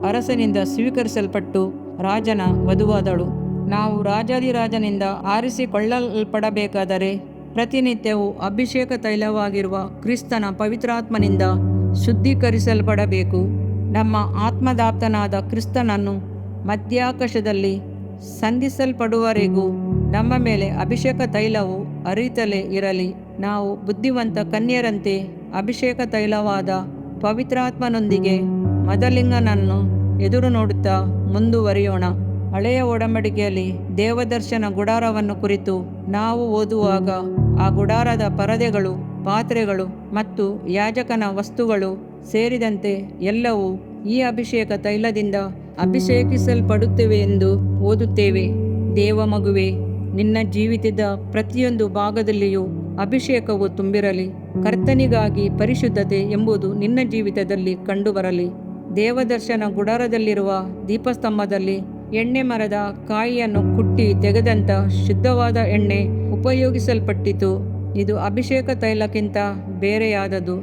ಅರಸನಿಂದ ಸ್ವೀಕರಿಸಲ್ಪಟ್ಟು ರಾಜನ ವಧುವಾದಳು. ನಾವು ರಾಜಾದಿರಾಜನಿಂದ ಆರಿಸಿಕೊಳ್ಳಲ್ಪಡಬೇಕಾದರೆ ಪ್ರತಿನಿತ್ಯವೂ ಅಭಿಷೇಕ ತೈಲವಾಗಿರುವ ಕ್ರಿಸ್ತನ ಪವಿತ್ರಾತ್ಮನಿಂದ ಶುದ್ಧೀಕರಿಸಲ್ಪಡಬೇಕು. ನಮ್ಮ ಆತ್ಮದಾಪ್ತನಾದ ಕ್ರಿಸ್ತನನ್ನು ಮಧ್ಯಾಕಾಶದಲ್ಲಿ ಸಂಧಿಸಲ್ಪಡುವವರೆಗೂ ನಮ್ಮ ಮೇಲೆ ಅಭಿಷೇಕ ತೈಲವು ಹರಿಯುತ್ತಲೇ ಇರಲಿ. ನಾವು ಬುದ್ಧಿವಂತ ಕನ್ಯರಂತೆ ಅಭಿಷೇಕ ತೈಲವಾದ ಪವಿತ್ರಾತ್ಮನೊಂದಿಗೆ ಮದಲಿಂಗನನ್ನು ಎದುರು ನೋಡುತ್ತಾ ಮುಂದುವರಿಯೋಣ. ಹಳೆಯ ಒಡಂಬಡಿಕೆಯಲ್ಲಿ ದೇವದರ್ಶನ ಗುಡಾರವನ್ನು ಕುರಿತು ನಾವು ಓದುವಾಗ ಆ ಗುಡಾರದ ಪರದೆಗಳು, ಪಾತ್ರೆಗಳು ಮತ್ತು ಯಾಜಕನ ವಸ್ತುಗಳು ಸೇರಿದಂತೆ ಎಲ್ಲವೂ ಈ ಅಭಿಷೇಕ ತೈಲದಿಂದ ಅಭಿಷೇಕಿಸಲ್ಪಡುತ್ತವೆ ಎಂದು ಓದುತ್ತೇವೆ. ದೇವ ಮಗುವೆ, ನಿನ್ನ ಜೀವಿತದ ಪ್ರತಿಯೊಂದು ಭಾಗದಲ್ಲಿಯೂ ಅಭಿಷೇಕವು ತುಂಬಿರಲಿ. ಕರ್ತನಿಗಾಗಿ ಪರಿಶುದ್ಧತೆ ಎಂಬುದು ನಿನ್ನ ಜೀವಿತದಲ್ಲಿ ಕಂಡುಬರಲಿ. ದೇವದರ್ಶನ ಗುಡಾರದಲ್ಲಿರುವ ದೀಪಸ್ತಂಭದಲ್ಲಿ ಎಣ್ಣೆ ಮರದ ಕಾಯಿಯನ್ನು ಕುಟ್ಟಿ ತೆಗೆದಂಥ ಶುದ್ಧವಾದ ಎಣ್ಣೆ ಉಪಯೋಗಿಸಲ್ಪಟ್ಟಿತು. ಇದು ಅಭಿಷೇಕ ತೈಲಕ್ಕಿಂತ ಬೇರೆಯಾದದು.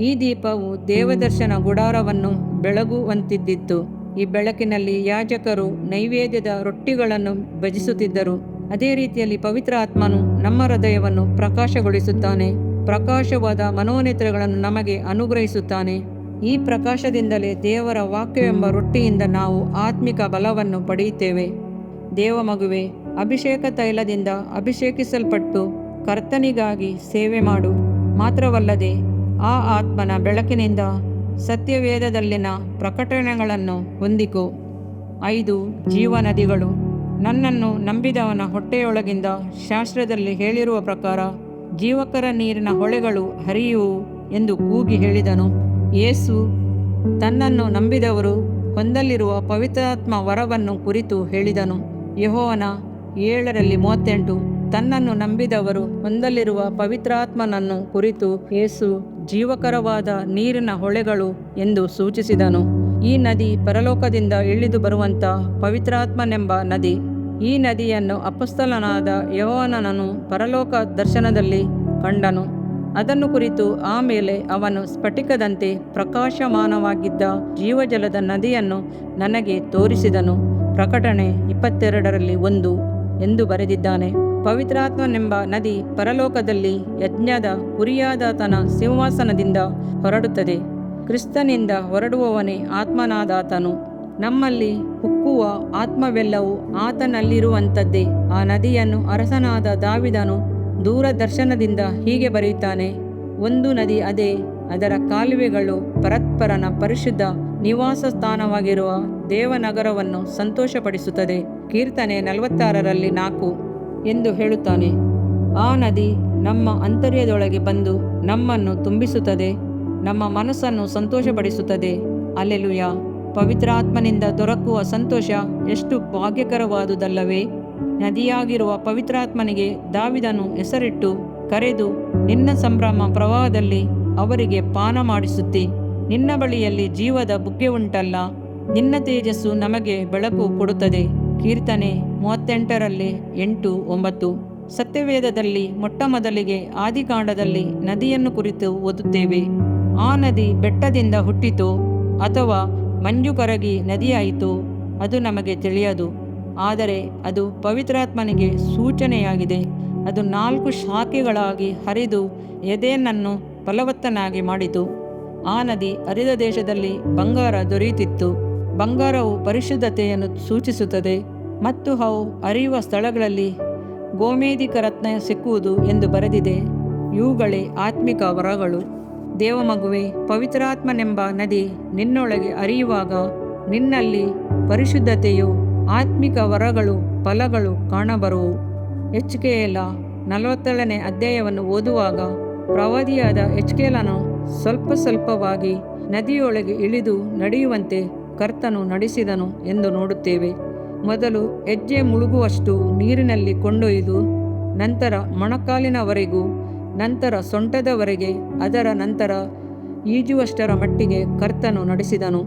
ಈ ದೀಪವು ದೇವದರ್ಶನ ಗುಡಾರವನ್ನು ಬೆಳಗುವಂತಿದ್ದಿತು. ಈ ಬೆಳಕಿನಲ್ಲಿ ಯಾಜಕರು ನೈವೇದ್ಯದ ರೊಟ್ಟಿಗಳನ್ನು ಭಜಿಸುತ್ತಿದ್ದರು. ಅದೇ ರೀತಿಯಲ್ಲಿ ಪವಿತ್ರ ಆತ್ಮನು ನಮ್ಮ ಹೃದಯವನ್ನು ಪ್ರಕಾಶಗೊಳಿಸುತ್ತಾನೆ, ಪ್ರಕಾಶವಾದ ಮನೋನೇತ್ರಗಳನ್ನು ನಮಗೆ ಅನುಗ್ರಹಿಸುತ್ತಾನೆ. ಈ ಪ್ರಕಾಶದಿಂದಲೇ ದೇವರ ವಾಕ್ಯವೆಂಬ ರೊಟ್ಟಿಯಿಂದ ನಾವು ಆತ್ಮಿಕ ಬಲವನ್ನು ಪಡೆಯುತ್ತೇವೆ. ದೇವ ಮಗುವೆ, ಅಭಿಷೇಕ ತೈಲದಿಂದ ಅಭಿಷೇಕಿಸಲ್ಪಟ್ಟು ಕರ್ತನಿಗಾಗಿ ಸೇವೆ ಮಾಡು. ಮಾತ್ರವಲ್ಲದೆ ಆ ಆತ್ಮನ ಬೆಳಕಿನಿಂದ ಸತ್ಯವೇದದಲ್ಲಿನ ಪ್ರಕಟಣೆಗಳನ್ನು ಹೊಂದಿಕೋ. 5 ಜೀವನದಿಗಳು. ನನ್ನನ್ನು ನಂಬಿದವನ ಹೊಟ್ಟೆಯೊಳಗಿಂದ ಶಾಸ್ತ್ರದಲ್ಲಿ ಹೇಳಿರುವ ಪ್ರಕಾರ ಜೀವಕರ ನೀರಿನ ಹೊಳೆಗಳು ಹರಿಯುವು ಎಂದು ಕೂಗಿ ಹೇಳಿದನು. ಯೇಸು ತನ್ನನ್ನು ನಂಬಿದವರು ಹೊಂದಲಿರುವ ಪವಿತ್ರಾತ್ಮ ವರವನ್ನು ಕುರಿತು ಹೇಳಿದನು. ಯೆಹೋವನ 7:38 ತನ್ನನ್ನು ನಂಬಿದವರು ಹೊಂದಲಿರುವ ಪವಿತ್ರಾತ್ಮನನ್ನು ಕುರಿತು ಯೇಸು ಜೀವಕರವಾದ ನೀರಿನ ಹೊಳೆಗಳು ಎಂದು ಸೂಚಿಸಿದನು. ಈ ನದಿ ಪರಲೋಕದಿಂದ ಇಳಿದು ಬರುವಂಥ ಪವಿತ್ರಾತ್ಮನೆಂಬ ನದಿ. ಈ ನದಿಯನ್ನು ಅಪೊಸ್ತಲನಾದ ಯೋಹಾನನು ಪರಲೋಕ ದರ್ಶನದಲ್ಲಿ ಕಂಡನು. ಅದನ್ನು ಕುರಿತು ಆಮೇಲೆ ಅವನು ಸ್ಫಟಿಕದಂತೆ ಪ್ರಕಾಶಮಾನವಾಗಿದ್ದ ಜೀವಜಲದ ನದಿಯನ್ನು ನನಗೆ ತೋರಿಸಿದನು. ಪ್ರಕಟಣೆ 22:1 ಎಂದು ಬರೆದಿದ್ದಾನೆ. ಪವಿತ್ರಾತ್ಮನೆಂಬ ನದಿ ಪರಲೋಕದಲ್ಲಿ ಯಜ್ಞದ ಕುರಿಯಾದಾತನ ಸಿಂಹಾಸನದಿಂದ ಹೊರಡುತ್ತದೆ. ಕ್ರಿಸ್ತನಿಂದ ಹೊರಡುವವನೇ ಆತ್ಮನಾದಾತನು. ನಮ್ಮಲ್ಲಿ ಉಕ್ಕುವ ಆತ್ಮವೆಲ್ಲವೂ ಆತನಲ್ಲಿರುವಂಥದ್ದೇ. ಆ ನದಿಯನ್ನು ಅರಸನಾದ ದಾವೀದನು ದೂರದರ್ಶನದಿಂದ ಹೀಗೆ ಬರೆಯುತ್ತಾನೆ. ಒಂದು ನದಿ ಅದೇ, ಅದರ ಕಾಲುವೆಗಳು ಪರಸ್ಪರನ ಪರಿಶುದ್ಧ ನಿವಾಸ ಸ್ಥಾನವಾಗಿರುವ ದೇವನಗರವನ್ನು ಸಂತೋಷಪಡಿಸುತ್ತದೆ. ಕೀರ್ತನೆ 46:4 ಎಂದು ಹೇಳುತ್ತಾನೆ. ಆ ನದಿ ನಮ್ಮ ಅಂತರ್ಯದೊಳಗೆ ಬಂದು ನಮ್ಮನ್ನು ತುಂಬಿಸುತ್ತದೆ, ನಮ್ಮ ಮನಸ್ಸನ್ನು ಸಂತೋಷಪಡಿಸುತ್ತದೆ. ಅಲ್ಲೆಲುಯಾ. ಪವಿತ್ರಾತ್ಮನಿಂದ ದೊರಕುವ ಸಂತೋಷ ಎಷ್ಟು ಭಾಗ್ಯಕರವಾದುದಲ್ಲವೇ? ನದಿಯಾಗಿರುವ ಪವಿತ್ರಾತ್ಮನಿಗೆ ದಾವೀದನು ಹೆಸರಿಟ್ಟು ಕರೆದು, ನಿನ್ನ ಸಂಭ್ರಮ ಪ್ರವಾಹದಲ್ಲಿ ಅವರಿಗೆ ಪಾನ ಮಾಡಿಸುತ್ತಿ. ನಿನ್ನ ಬಳಿಯಲ್ಲಿ ಜೀವದ ಬುಗ್ಗೆ ಉಂಟಲ್ಲ, ನಿನ್ನ ತೇಜಸ್ಸು ನಮಗೆ ಬೆಳಕು ಕೊಡುತ್ತದೆ. ಕೀರ್ತನೆ 38:8-9. ಸತ್ಯವೇದದಲ್ಲಿ ಮೊಟ್ಟಮೊದಲಿಗೆ ಆದಿಕಾಂಡದಲ್ಲಿ ನದಿಯನ್ನು ಕುರಿತು ಓದುತ್ತೇವೆ. ಆ ನದಿ ಬೆಟ್ಟದಿಂದ ಹುಟ್ಟಿತೋ ಅಥವಾ ಮಂಜು ಕರಗಿ ನದಿಯಾಯಿತೋ ಅದು ನಮಗೆ ತಿಳಿಯದು. ಆದರೆ ಅದು ಪವಿತ್ರಾತ್ಮನಿಗೆ ಸೂಚನೆಯಾಗಿದೆ. ಅದು 4 ಶಾಖೆಗಳಾಗಿ ಹರಿದು ಎದೇನನ್ನು ಫಲವತ್ತನಾಗಿ ಮಾಡಿತು. ಆ ನದಿ ಹರಿದ ದೇಶದಲ್ಲಿ ಬಂಗಾರ ದೊರೆಯುತ್ತಿತ್ತು. ಬಂಗಾರವು ಪರಿಶುದ್ಧತೆಯನ್ನು ಸೂಚಿಸುತ್ತದೆ ಮತ್ತು ಅವು ಹರಿಯುವ ಸ್ಥಳಗಳಲ್ಲಿ ಗೋಮೇಧಿಕ ರತ್ನ ಸಿಕ್ಕುವುದು ಎಂದು ಬರೆದಿದೆ. ಇವುಗಳೇ ಆತ್ಮಿಕ ವರಗಳು. ದೇವಮಗುವೆ, ಪವಿತ್ರಾತ್ಮನೆಂಬ ನದಿ ನಿನ್ನೊಳಗೆ ಹರಿಯುವಾಗ ನಿನ್ನಲ್ಲಿ ಪರಿಶುದ್ಧತೆಯು ಆತ್ಮಿಕ ವರಗಳು ಫಲಗಳು ಕಾಣಬರುವು. ಎಚ್ಕೆಯೇಲ 47ನೇ ಅಧ್ಯಾಯವನ್ನು ಓದುವಾಗ ಪ್ರವಾದಿಯಾದ ಎಚ್ಕೆಯೇಲನು ಸ್ವಲ್ಪ ಸ್ವಲ್ಪವಾಗಿ ನದಿಯೊಳಗೆ ಇಳಿದು ನಡೆಯುವಂತೆ ಕರ್ತನು ನಡೆಸಿದನು ಎಂದು ನೋಡುತ್ತೇವೆ. ಮೊದಲು ಹೆಜ್ಜೆ ಮುಳುಗುವಷ್ಟು ನೀರಿನಲ್ಲಿ ಕೊಂಡೊಯ್ದು, ನಂತರ ಮೊಣಕಾಲಿನವರೆಗೂ, ನಂತರ ಸೊಂಟದವರೆಗೆ, ಅದರ ನಂತರ ಈಜುವಷ್ಟರ ಮಟ್ಟಿಗೆ ಕರ್ತನು ನಡೆಸಿದನು.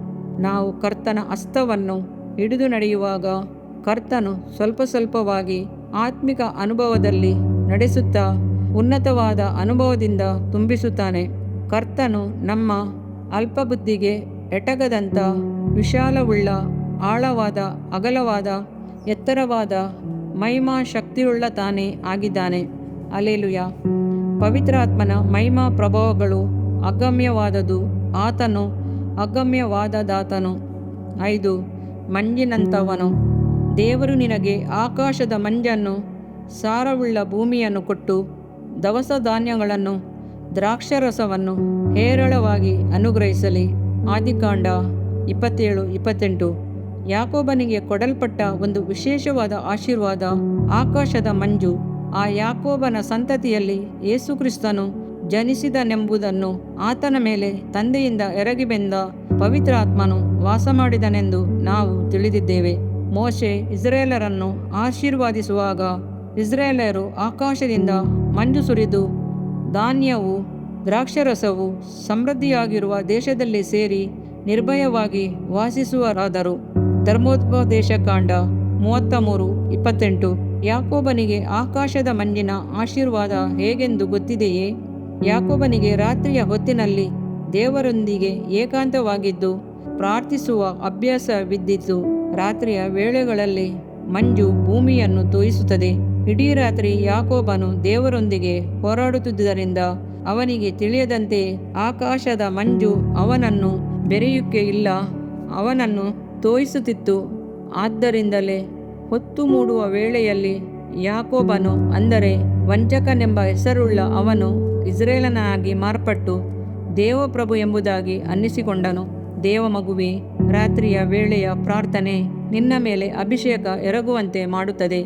ನಾವು ಕರ್ತನ ಹಸ್ತವನ್ನು ಹಿಡಿದು ನಡೆಯುವಾಗ ಕರ್ತನು ಸ್ವಲ್ಪ ಸ್ವಲ್ಪವಾಗಿ ಆತ್ಮಿಕ ಅನುಭವದಲ್ಲಿ ನಡೆಸುತ್ತಾ ಉನ್ನತವಾದ ಅನುಭವದಿಂದ ತುಂಬಿಸುತ್ತಾನೆ. ಕರ್ತನು ನಮ್ಮ ಅಲ್ಪಬುದ್ಧಿಗೆ ಎಟಗದಂಥ ವಿಶಾಲವುಳ್ಳ, ಆಳವಾದ, ಅಗಲವಾದ, ಎತ್ತರವಾದ, ಮಹಿಮಾ ಶಕ್ತಿಯುಳ್ಳ ತಾನೇ ಆಗಿದ್ದಾನೆ. ಅಲ್ಲೇಲುಯಾ. ಪವಿತ್ರಾತ್ಮನ ಮಹಿಮಾ ಪ್ರಭಾವಗಳು ಅಗಮ್ಯವಾದದು. ಆತನು ಅಗಮ್ಯವಾದದಾತನು. 5 ಮಂಜಿನಂಥವನು. ದೇವರು ನಿನಗೆ ಆಕಾಶದ ಮಂಜನ್ನು, ಸಾರವುಳ್ಳ ಭೂಮಿಯನ್ನು ಕೊಟ್ಟು ದವಸ ಧಾನ್ಯಗಳನ್ನು, ದ್ರಾಕ್ಷಾರಸವನ್ನು ಹೇರಳವಾಗಿ ಅನುಗ್ರಹಿಸಲಿ. ಆದಿಕಾಂಡ 27:28. ಯಾಕೋಬನಿಗೆ ಕೊಡಲ್ಪಟ್ಟ ಒಂದು ವಿಶೇಷವಾದ ಆಶೀರ್ವಾದ ಆಕಾಶದ ಮಂಜು. ಆ ಯಾಕೋಬನ ಸಂತತಿಯಲ್ಲಿ ಯೇಸುಕ್ರಿಸ್ತನು ಜನಿಸಿದನೆಂಬುದನ್ನು, ಆತನ ಮೇಲೆ ತಂದೆಯಿಂದ ಎರಗಿ ಬಂದ ಪವಿತ್ರಾತ್ಮನು ವಾಸಮಾಡಿದನೆಂದು ನಾವು ತಿಳಿದಿದ್ದೇವೆ. ಮೋಶೆ ಇಸ್ರಾಯೇಲರನ್ನು ಆಶೀರ್ವಾದಿಸುವಾಗ ಇಸ್ರಾಯೇಲರು ಆಕಾಶದಿಂದ ಮಂಜು ಸುರಿದು ಧಾನ್ಯವೂ ದ್ರಾಕ್ಷಾರಸವೂ ಸಮೃದ್ಧಿಯಾಗಿರುವ ದೇಶದಲ್ಲಿ ಸೇರಿ ನಿರ್ಭಯವಾಗಿ ವಾಸಿಸುವರಾದರು. ಧರ್ಮೋಪದೇಶಕಾಂಡ 33:28. ಯಾಕೋಬನಿಗೆ ಆಕಾಶದ ಮಂಜಿನ ಆಶೀರ್ವಾದ ಹೇಗೆಂದು ಗೊತ್ತಿದೆಯೇ? ಯಾಕೋಬನಿಗೆ ರಾತ್ರಿಯ ಹೊತ್ತಿನಲ್ಲಿ ದೇವರೊಂದಿಗೆ ಏಕಾಂತವಾಗಿದ್ದು ಪ್ರಾರ್ಥಿಸುವ ಅಭ್ಯಾಸವಿದ್ದಿತು. ರಾತ್ರಿಯ ವೇಳೆಗಳಲ್ಲಿ ಮಂಜು ಭೂಮಿಯನ್ನು ತೋಯಿಸುತ್ತದೆ. ಇಡೀ ರಾತ್ರಿ ಯಾಕೋಬನು ದೇವರೊಂದಿಗೆ ಹೋರಾಡುತ್ತಿದ್ದುದರಿಂದ ಅವನಿಗೆ ತಿಳಿಯದಂತೆ ಆಕಾಶದ ಮಂಜು ಅವನನ್ನು ಬೆರೆಯುಕ್ಕೆ ಇಲ್ಲ, ಅವನನ್ನು ತೋಯಿಸುತ್ತಿತ್ತು. ಆದ್ದರಿಂದಲೇ ಹೊತ್ತು ಮೂಡುವ ವೇಳೆಯಲ್ಲಿ ಯಾಕೋಬನು, ಅಂದರೆ ವಂಚಕನೆಂಬ ಹೆಸರುಳ್ಳ ಅವನು, ಇಸ್ರೇಲನಾಗಿ ಮಾರ್ಪಟ್ಟು ದೇವಪ್ರಭು ಎಂಬುದಾಗಿ ಅನ್ನಿಸಿಕೊಂಡನು. ದೇವ ಮಗುವೇ, ರಾತ್ರಿಯ ವೇಳೆಯ ಪ್ರಾರ್ಥನೆ ನಿನ್ನ ಮೇಲೆ ಅಭಿಷೇಕ ಎರಗುವಂತೆ ಮಾಡುತ್ತದೆ.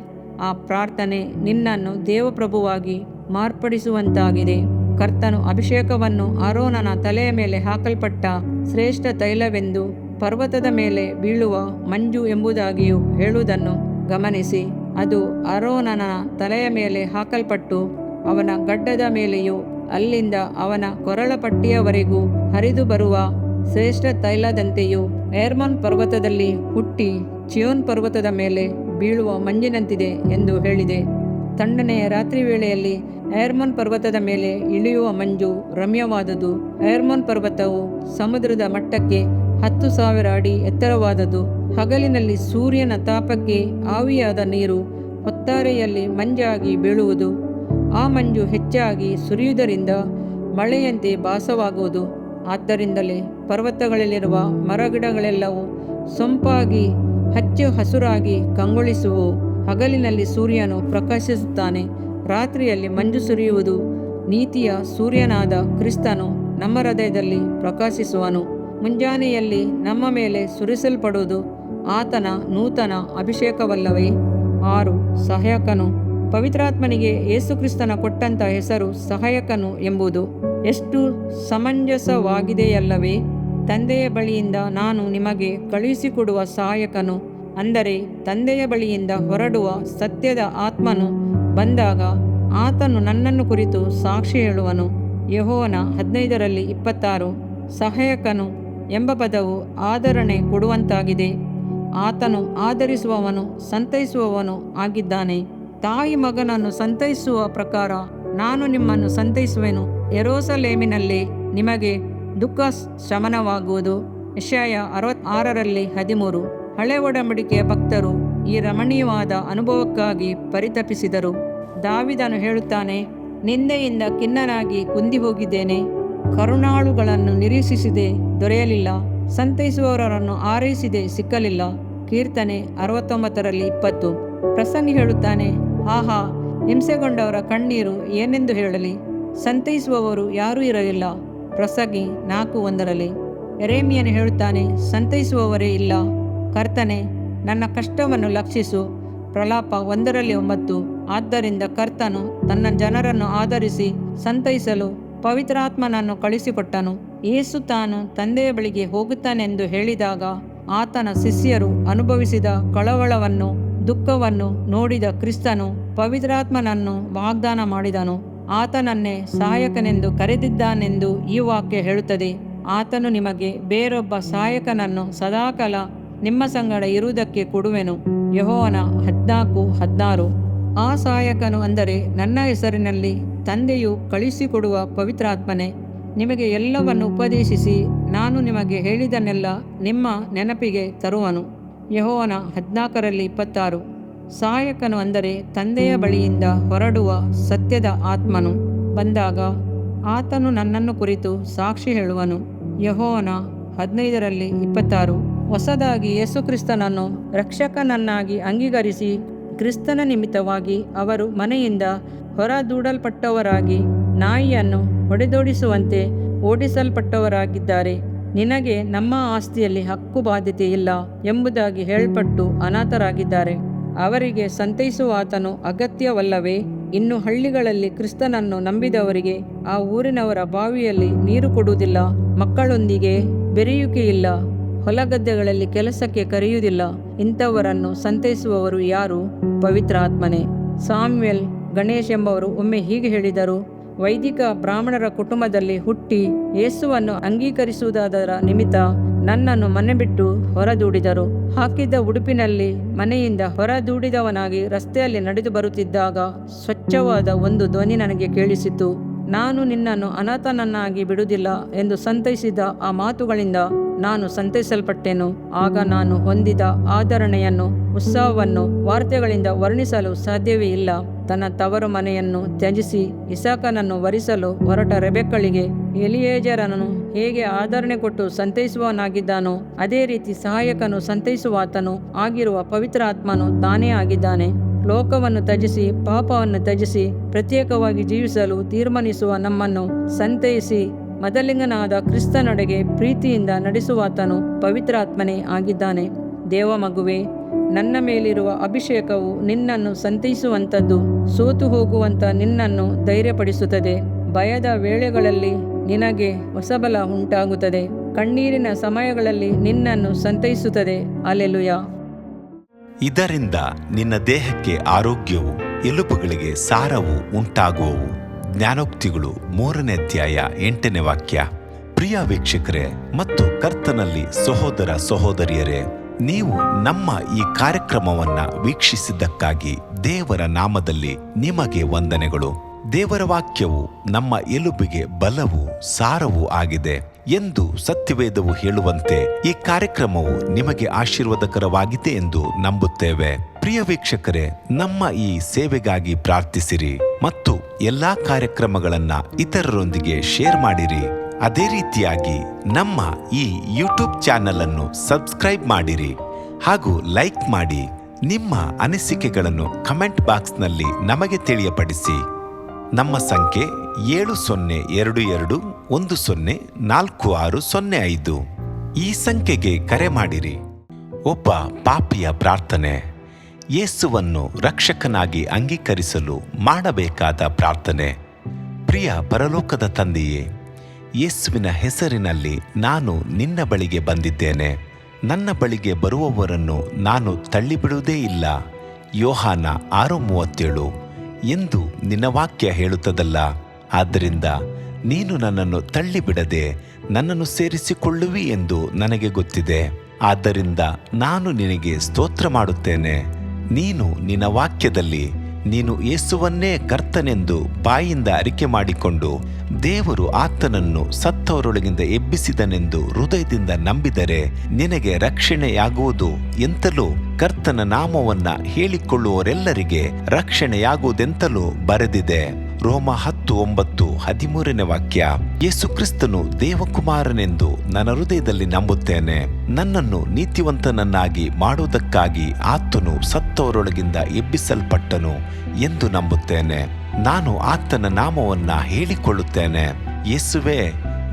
ಆ ಪ್ರಾರ್ಥನೆ ನಿನ್ನನ್ನು ದೇವಪ್ರಭುವಾಗಿ ಮಾರ್ಪಡಿಸುವಂತಾಗಿದೆ. ಕರ್ತನು ಅಭಿಷೇಕವನ್ನು ಆರೋನನ ತಲೆಯ ಮೇಲೆ ಹಾಕಲ್ಪಟ್ಟ ಶ್ರೇಷ್ಠ ತೈಲವೆಂದು, ಪರ್ವತದ ಮೇಲೆ ಬೀಳುವ ಮಂಜು ಎಂಬುದಾಗಿಯೂ ಹೇಳುವುದನ್ನು ಗಮನಿಸಿ. ಅದು ಆರೋನನ ತಲೆಯ ಮೇಲೆ ಹಾಕಲ್ಪಟ್ಟು ಅವನ ಗಡ್ಡದ ಮೇಲೆಯೂ ಅಲ್ಲಿಂದ ಅವನ ಕೊರಳಪಟ್ಟಿಯವರೆಗೂ ಹರಿದು ಬರುವ ಶ್ರೇಷ್ಠ ತೈಲದಂತೆಯೂ ಹೆರ್ಮೋನ್ ಪರ್ವತದಲ್ಲಿ ಹುಟ್ಟಿ ಚಿಯೋನ್ ಪರ್ವತದ ಮೇಲೆ ಬೀಳುವ ಮಂಜಿನಂತಿದೆ ಎಂದು ಹೇಳಿದೆ. ತಣ್ಣನೆಯ ರಾತ್ರಿ ವೇಳೆಯಲ್ಲಿ ಹೆರ್ಮೋನ್ ಪರ್ವತದ ಮೇಲೆ ಇಳಿಯುವ ಮಂಜು ರಮ್ಯವಾದುದು. ಹೆರ್ಮೋನ್ ಪರ್ವತವು ಸಮುದ್ರದ ಮಟ್ಟಕ್ಕೆ 10,000 ಅಡಿ ಎತ್ತರವಾದದ್ದು. ಹಗಲಿನಲ್ಲಿ ಸೂರ್ಯನ ತಾಪಕ್ಕೆ ಆವಿಯಾದ ನೀರು ಹೊತ್ತಾರೆಯಲ್ಲಿ ಮಂಜಾಗಿ ಬೀಳುವುದು. ಆ ಮಂಜು ಹೆಚ್ಚಾಗಿ ಸುರಿಯುವುದರಿಂದ ಮಳೆಯಂತೆ ಭಾಸವಾಗುವುದು. ಆದ್ದರಿಂದಲೇ ಪರ್ವತಗಳಲ್ಲಿರುವ ಮರಗಿಡಗಳೆಲ್ಲವೂ ಸೊಂಪಾಗಿ ಹಚ್ಚ ಹಸುರಾಗಿ ಕಂಗೊಳಿಸುವು. ಹಗಲಿನಲ್ಲಿ ಸೂರ್ಯನು ಪ್ರಕಾಶಿಸುತ್ತಾನೆ, ರಾತ್ರಿಯಲ್ಲಿ ಮಂಜು ಸುರಿಯುವುದು. ನೀತಿಯ ಸೂರ್ಯನಾದ ಕ್ರಿಸ್ತನು ನಮ್ಮ ಹೃದಯದಲ್ಲಿ ಪ್ರಕಾಶಿಸುವನು. ಮುಂಜಾನೆಯಲ್ಲಿ ನಮ್ಮ ಮೇಲೆ ಸುರಿಸಲ್ಪಡುವುದು ಆತನ ನೂತನ ಅಭಿಷೇಕವಲ್ಲವೇ? 6. ಸಹಾಯಕನು. ಪವಿತ್ರಾತ್ಮನಿಗೆ ಯೇಸುಕ್ರಿಸ್ತನ ಕೊಟ್ಟಂಥ ಹೆಸರು ಸಹಾಯಕನು ಎಂಬುದು ಎಷ್ಟು ಸಮಂಜಸವಾಗಿದೆಯಲ್ಲವೇ? ತಂದೆಯ ಬಳಿಯಿಂದ ನಾನು ನಿಮಗೆ ಕಳುಹಿಸಿಕೊಡುವ ಸಹಾಯಕನು, ಅಂದರೆ ತಂದೆಯ ಬಳಿಯಿಂದ ಹೊರಡುವ ಸತ್ಯದ ಆತ್ಮನು ಬಂದಾಗ ಆತನು ನನ್ನನ್ನು ಕುರಿತು ಸಾಕ್ಷಿ ಹೇಳುವನು. ಯೋಹಾನ 15:26. ಸಹಾಯಕನು ಎಂಬ ಪದವು ಆದರಣೆ ಕೊಡುವಂತಾಗಿದೆ. ಆತನು ಆದರಿಸುವವನು, ಸಂತೈಸುವವನು ಆಗಿದ್ದಾನೆ. ತಾಯಿ ಮಗನನ್ನು ಸಂತೈಸುವ ಪ್ರಕಾರ ನಾನು ನಿಮ್ಮನ್ನು ಸಂತೈಸುವೆನು. ಯೆರೂಸಲೇಮಿನಲ್ಲಿ ನಿಮಗೆ ದುಃಖ ಶಮನವಾಗುವುದು. ಯೆಶಾಯ 66:13. ಹಳೆ ಒಡಂಬಡಿಕೆಯ ಭಕ್ತರು ಈ ರಮಣೀಯವಾದ ಅನುಭವಕ್ಕಾಗಿ ಪರಿತಪಿಸಿದರು. ದಾವಿದನು ಹೇಳುತ್ತಾನೆ, ನಿಂದೆಯಿಂದ ಖಿನ್ನನಾಗಿ ಕುಂದಿ ಹೋಗಿದ್ದೇನೆ. ಕರುಣಾಳುಗಳನ್ನು ನಿರೀಕ್ಷಿಸಿದೆ, ದೊರೆಯಲಿಲ್ಲ. ಸಂತೈಸುವವರನ್ನು ಆರೈಸಿದೆ, ಸಿಕ್ಕಲಿಲ್ಲ. ಕೀರ್ತನೆ 69:20. ಪ್ರಸಂಗಿ ಹೇಳುತ್ತಾನೆ, ಆಹಾ, ಹಿಂಸೆಗೊಂಡವರ ಕಣ್ಣೀರು ಏನೆಂದು ಹೇಳಲಿ, ಸಂತೈಸುವವರು ಯಾರೂ ಇರಲಿಲ್ಲ. ಪ್ರಸಂಗಿ 4:1. ಯೆರೆಮೀಯನು ಹೇಳುತ್ತಾನೆ, ಸಂತೈಸುವವರೇ ಇಲ್ಲ. ಕರ್ತನೇ, ನನ್ನ ಕಷ್ಟವನ್ನು ಲಕ್ಷಿಸು. ಪ್ರಲಾಪ 1:9. ಆದ್ದರಿಂದ ಕರ್ತನು ತನ್ನ ಜನರನ್ನು ಆಧರಿಸಿ ಸಂತೈಸಲು ಪವಿತ್ರಾತ್ಮನನ್ನು ಕಳಿಸಿಕೊಟ್ಟನು. ಯೇಸು ತಾನು ತಂದೆಯ ಬಳಿಗೆ ಹೋಗುತ್ತಾನೆಂದು ಹೇಳಿದಾಗ ಆತನ ಶಿಷ್ಯರು ಅನುಭವಿಸಿದ ಕಳವಳವನ್ನು, ದುಃಖವನ್ನು ನೋಡಿದ ಕ್ರಿಸ್ತನು ಪವಿತ್ರಾತ್ಮನನ್ನು ವಾಗ್ದಾನ ಮಾಡಿದನು. ಆತನನ್ನೇ ಸಹಾಯಕನೆಂದು ಕರೆದಿದ್ದಾನೆಂದು ಈ ವಾಕ್ಯ ಹೇಳುತ್ತದೆ. ಆತನು ನಿಮಗೆ ಬೇರೊಬ್ಬ ಸಹಾಯಕನನ್ನು ಸದಾಕಾಲ ನಿಮ್ಮ ಸಂಗಡ ಇರುವುದಕ್ಕೆ ಕೊಡುವೆನು. ಯೋಹಾನ 14:16. ಆ ಸಹಾಯಕನು, ಅಂದರೆ ನನ್ನ ಹೆಸರಿನಲ್ಲಿ ತಂದೆಯು ಕಳಿಸಿಕೊಡುವ ಪವಿತ್ರಾತ್ಮನೇ, ನಿಮಗೆ ಎಲ್ಲವನ್ನು ಉಪದೇಶಿಸಿ ನಾನು ನಿಮಗೆ ಹೇಳಿದನ್ನೆಲ್ಲ ನಿಮ್ಮ ನೆನಪಿಗೆ ತರುವನು. ಯೋಹಾನ 14:26. ಸಹಾಯಕನು, ಅಂದರೆ ತಂದೆಯ ಬಳಿಯಿಂದ ಹೊರಡುವ ಸತ್ಯದ ಆತ್ಮನು ಬಂದಾಗ ಆತನು ನನ್ನನ್ನು ಕುರಿತು ಸಾಕ್ಷಿ ಹೇಳುವನು. ಯೋಹಾನ 15:26. ಹೊಸದಾಗಿ ಯೇಸುಕ್ರಿಸ್ತನನ್ನು ರಕ್ಷಕನನ್ನಾಗಿ ಅಂಗೀಕರಿಸಿ ಕ್ರಿಸ್ತನ ನಿಮಿತ್ತವಾಗಿ ಅವರು ಮನೆಯಿಂದ ಹೊರದೂಡಲ್ಪಟ್ಟವರಾಗಿ ನಾಯಿಯನ್ನು ಹೊಡೆದೋಡಿಸುವಂತೆ ಓಡಿಸಲ್ಪಟ್ಟವರಾಗಿದ್ದಾರೆ. ನಿನಗೆ ನಮ್ಮ ಆಸ್ತಿಯಲ್ಲಿ ಹಕ್ಕು ಬಾಧ್ಯತೆ ಇಲ್ಲ ಎಂಬುದಾಗಿ ಹೇಳಲ್ಪಟ್ಟು ಅನಾಥರಾಗಿದ್ದಾರೆ. ಅವರಿಗೆ ಸಂತೈಸುವ ಆತನು ಅಗತ್ಯವಲ್ಲವೇ? ಇನ್ನು ಹಳ್ಳಿಗಳಲ್ಲಿ ಕ್ರಿಸ್ತನನ್ನು ನಂಬಿದವರಿಗೆ ಆ ಊರಿನವರ ಬಾವಿಯಲ್ಲಿ ನೀರು ಕೊಡುವುದಿಲ್ಲ, ಮಕ್ಕಳೊಂದಿಗೆ ಬೆರೆಯುವಿಕೆಯಿಲ್ಲ, ಹೊಲಗದ್ದೆಗಳಲ್ಲಿ ಕೆಲಸಕ್ಕೆ ಕರೆಯುವುದಿಲ್ಲ. ಇಂಥವರನ್ನು ಸಂತೈಸುವವರು ಯಾರು? ಪವಿತ್ರಾತ್ಮನೇ. ಸಾಮ್ಯಲ್ ಗಣೇಶ್ ಎಂಬವರು ಒಮ್ಮೆ ಹೀಗೆ ಹೇಳಿದರು, ವೈದಿಕ ಬ್ರಾಹ್ಮಣರ ಕುಟುಂಬದಲ್ಲಿ ಹುಟ್ಟಿ ಯೇಸುವನ್ನು ಅಂಗೀಕರಿಸುವುದರ ನಿಮಿತ್ತ ನನ್ನನ್ನು ಮನೆ ಬಿಟ್ಟು ಹೊರದೂಡಿದರು. ಹಾಕಿದ್ದ ಉಡುಪಿನಲ್ಲಿ ಮನೆಯಿಂದ ಹೊರದೂಡಿದವನಾಗಿ ರಸ್ತೆಯಲ್ಲಿ ನಡೆದು ಬರುತ್ತಿದ್ದಾಗ ಸ್ವಚ್ಛವಾದ ಒಂದು ಧ್ವನಿ ನನಗೆ ಕೇಳಿಸಿತು. ನಾನು ನಿನ್ನನ್ನು ಅನಾಥನನ್ನಾಗಿ ಬಿಡುವುದಿಲ್ಲ ಎಂದು ಸಂತೈಸಿದ ಆ ಮಾತುಗಳಿಂದ ನಾನು ಸಂತೈಸಲ್ಪಟ್ಟೆನು. ಆಗ ನಾನು ಹೊಂದಿದ ಆದರಣೆಯನ್ನು, ಉತ್ಸಾಹವನ್ನು ವಾರ್ತೆಗಳಿಂದ ವರ್ಣಿಸಲು ಸಾಧ್ಯವೇ ಇಲ್ಲ. ತನ್ನ ತವರು ಮನೆಯನ್ನು ತ್ಯಜಿಸಿ ಇಸಾಕನನ್ನು ವರಿಸಲು ಹೊರಟ ರೆಬೆಕ್ಕಳಿಗೆ ಎಲಿಯೇಜರನು ಹೇಗೆ ಆದರಣೆ ಕೊಟ್ಟು ಸಂತೈಸುವವನಾಗಿದ್ದಾನೋ, ಅದೇ ರೀತಿ ಸಹಾಯಕನು ಸಂತೈಸುವಾತನು ಆಗಿರುವ ಪವಿತ್ರ ಆತ್ಮನು ತಾನೇ ಆಗಿದ್ದಾನೆ. ಲೋಕವನ್ನು ತ್ಯಜಿಸಿ ಪಾಪವನ್ನು ತ್ಯಜಿಸಿ ಪ್ರತ್ಯೇಕವಾಗಿ ಜೀವಿಸಲು ತೀರ್ಮಾನಿಸುವ ನಮ್ಮನ್ನು ಸಂತೈಸಿ ಮೊದಲಿಂಗನಾದ ಕ್ರಿಸ್ತನೊಡೆಗೆ ಪ್ರೀತಿಯಿಂದ ನಡೆಸುವಾತನು ಪವಿತ್ರಾತ್ಮನೇ ಆಗಿದ್ದಾನೆ. ದೇವಮಗುವೆ, ನನ್ನ ಮೇಲಿರುವ ಅಭಿಷೇಕವು ನಿನ್ನನ್ನು ಸಂತೈಸುವಂಥದ್ದು, ಸೋತು ಹೋಗುವಂಥ ನಿನ್ನನ್ನು ಧೈರ್ಯಪಡಿಸುತ್ತದೆ. ಭಯದ ವೇಳೆಗಳಲ್ಲಿ ನಿನಗೆ ಹೊಸಬಲ ಉಂಟಾಗುತ್ತದೆ. ಕಣ್ಣೀರಿನ ಸಮಯಗಳಲ್ಲಿ ನಿನ್ನನ್ನು ಸಂತೈಸುತ್ತದೆ. ಹಲ್ಲೆಲೂಯಾ. ಇದರಿಂದ ನಿನ್ನ ದೇಹಕ್ಕೆ ಆರೋಗ್ಯವು, ಎಲುಬುಗಳಿಗೆ ಸಾರವು ಉಂಟಾಗುವವು. ಜ್ಞಾನೋಕ್ತಿಗಳು 3ನೇ ಅಧ್ಯಾಯ 8ನೇ ವಾಕ್ಯ. ಪ್ರಿಯ ವೀಕ್ಷಕರೇ ಮತ್ತು ಕರ್ತನಲ್ಲಿ ಸಹೋದರ ಸಹೋದರಿಯರೇ, ನೀವು ನಮ್ಮ ಈ ಕಾರ್ಯಕ್ರಮವನ್ನ ವೀಕ್ಷಿಸಿದ್ದಕ್ಕಾಗಿ ದೇವರ ನಾಮದಲ್ಲಿ ನಿಮಗೆ ವಂದನೆಗಳು. ದೇವರ ವಾಕ್ಯವು ನಮ್ಮ ಎಲುಬಿಗೆ ಬಲವೂ ಸಾರವೂ ಆಗಿದೆ ಎಂದು ಸತ್ಯವೇದವು ಹೇಳುವಂತೆ ಈ ಕಾರ್ಯಕ್ರಮವು ನಿಮಗೆ ಆಶೀರ್ವಾದಕರವಾಗಿದೆ ಎಂದು ನಂಬುತ್ತೇವೆ. ಪ್ರಿಯ ವೀಕ್ಷಕರೇ, ನಮ್ಮ ಈ ಸೇವೆಗಾಗಿ ಪ್ರಾರ್ಥಿಸಿರಿ ಮತ್ತು ಎಲ್ಲಾ ಕಾರ್ಯಕ್ರಮಗಳನ್ನ ಇತರರೊಂದಿಗೆ ಶೇರ್ ಮಾಡಿರಿ. ಅದೇ ರೀತಿಯಾಗಿ ನಮ್ಮ ಈ ಯೂಟ್ಯೂಬ್ ಚಾನೆಲ್ ಅನ್ನು ಸಬ್ಸ್ಕ್ರೈಬ್ ಮಾಡಿರಿ ಹಾಗೂ ಲೈಕ್ ಮಾಡಿ. ನಿಮ್ಮ ಅನಿಸಿಕೆಗಳನ್ನು ಕಮೆಂಟ್ ಬಾಕ್ಸ್ನಲ್ಲಿ ನಮಗೆ ತಿಳಿಯಪಡಿಸಿ. ನಮ್ಮ ಸಂಖ್ಯೆ 7022104605. ಈ ಸಂಖ್ಯೆಗೆ ಕರೆ ಮಾಡಿರಿ. ಒಬ್ಬ ಪಾಪಿಯ ಪ್ರಾರ್ಥನೆ. ಯೇಸುವನ್ನು ರಕ್ಷಕನಾಗಿ ಅಂಗೀಕರಿಸಲು ಮಾಡಬೇಕಾದ ಪ್ರಾರ್ಥನೆ. ಪ್ರಿಯ ಪರಲೋಕದ ತಂದೆಯೇ, ಯೇಸುವಿನ ಹೆಸರಿನಲ್ಲಿ ನಾನು ನಿನ್ನ ಬಳಿಗೆ ಬಂದಿದ್ದೇನೆ. ನನ್ನ ಬಳಿಗೆ ಬರುವವರನ್ನು ನಾನು ತಳ್ಳಿಬಿಡುವುದೇ ಇಲ್ಲ. ಯೋಹಾನ 6:37 ಎಂದು ನಿನ್ನ ವಾಕ್ಯ ಹೇಳುತ್ತದಲ್ಲ. ಆದ್ದರಿಂದ ನೀನು ನನ್ನನ್ನು ತಳ್ಳಿಬಿಡದೆ ನನ್ನನ್ನು ಸೇರಿಸಿಕೊಳ್ಳುವಿ ಎಂದು ನನಗೆ ಗೊತ್ತಿದೆ. ಆದ್ದರಿಂದ ನಾನು ನಿನಗೆ ಸ್ತೋತ್ರ ಮಾಡುತ್ತೇನೆ. ನೀನು ನಿನ್ನ ವಾಕ್ಯದಲ್ಲಿ ನೀನು ಯೇಸುವನ್ನೇ ಕರ್ತನೆಂದು ಬಾಯಿಂದ ಅರಿಕೆ ಮಾಡಿಕೊಂಡು ದೇವರು ಆತನನ್ನು ಸತ್ತವರೊಳಗಿಂದ ಎಬ್ಬಿಸಿದನೆಂದು ಹೃದಯದಿಂದ ನಂಬಿದರೆ ನಿನಗೆ ರಕ್ಷಣೆಯಾಗುವುದು ಎಂತಲೂ ಕರ್ತನ ನಾಮವನ್ನ ಹೇಳಿಕೊಳ್ಳುವವರೆಲ್ಲರಿಗೆ ರಕ್ಷಣೆಯಾಗುವುದೆಂತಲೂ ಬರೆದಿದೆ. ರೋಮ 10:9-13ನೇ ವಾಕ್ಯ. ಯೇಸು ಕ್ರಿಸ್ತನು ದೇವಕುಮಾರನೆಂದು ನನ್ನ ಹೃದಯದಲ್ಲಿ ನಂಬುತ್ತೇನೆ. ನನ್ನನ್ನು ನೀತಿವಂತನನ್ನಾಗಿ ಮಾಡುವುದಕ್ಕಾಗಿ ಆತನು ಸತ್ತವರೊಳಗಿಂದ ಎಬ್ಬಿಸಲ್ಪಟ್ಟನು ಎಂದು ನಂಬುತ್ತೇನೆ. ನಾನು ಆತನ ನಾಮವನ್ನ ಹೇಳಿಕೊಳ್ಳುತ್ತೇನೆ. ಯೇಸುವೇ,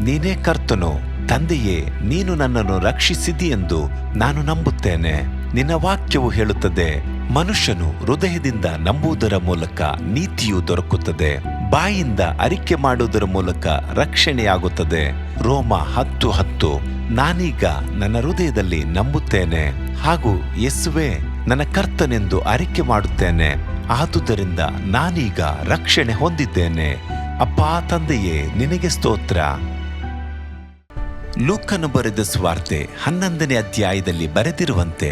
ನೀನೇ ಕರ್ತನು. ತಂದೆಯೇ, ನೀನು ನನ್ನನ್ನು ರಕ್ಷಿಸಿದಿ ಎಂದು ನಾನು ನಂಬುತ್ತೇನೆ. ನಿನ್ನ ವಾಕ್ಯವು ಹೇಳುತ್ತದೆ, ಮನುಷ್ಯನು ಹೃದಯದಿಂದ ನಂಬುವುದರ ಮೂಲಕ ನೀತಿಯು ದೊರಕುತ್ತದೆ, ಬಾಯಿಂದ ಅರಿಕೆ ಮಾಡುವುದರ ಮೂಲಕ ರಕ್ಷಣೆಯಾಗುತ್ತದೆ. ರೋಮ 10:10. ನಾನೀಗ ನನ್ನ ಹೃದಯದಲ್ಲಿ ನಂಬುತ್ತೇನೆ ಹಾಗೂ ಯೇಸುವೇ ನನ್ನ ಕರ್ತನೆಂದು ಅರಿಕೆ ಮಾಡುತ್ತೇನೆ. ಆದುದರಿಂದ ನಾನೀಗ ರಕ್ಷಣೆ ಹೊಂದಿದ್ದೇನೆ. ಅಪ್ಪಾ ತಂದೆಯೇ, ನಿನಗೆ ಸ್ತೋತ್ರ. ಲೂಕನು ಬರೆದ ಸುವಾರ್ತೆ 11ನೇ ಅಧ್ಯಾಯದಲ್ಲಿ ಬರೆದಿರುವಂತೆ,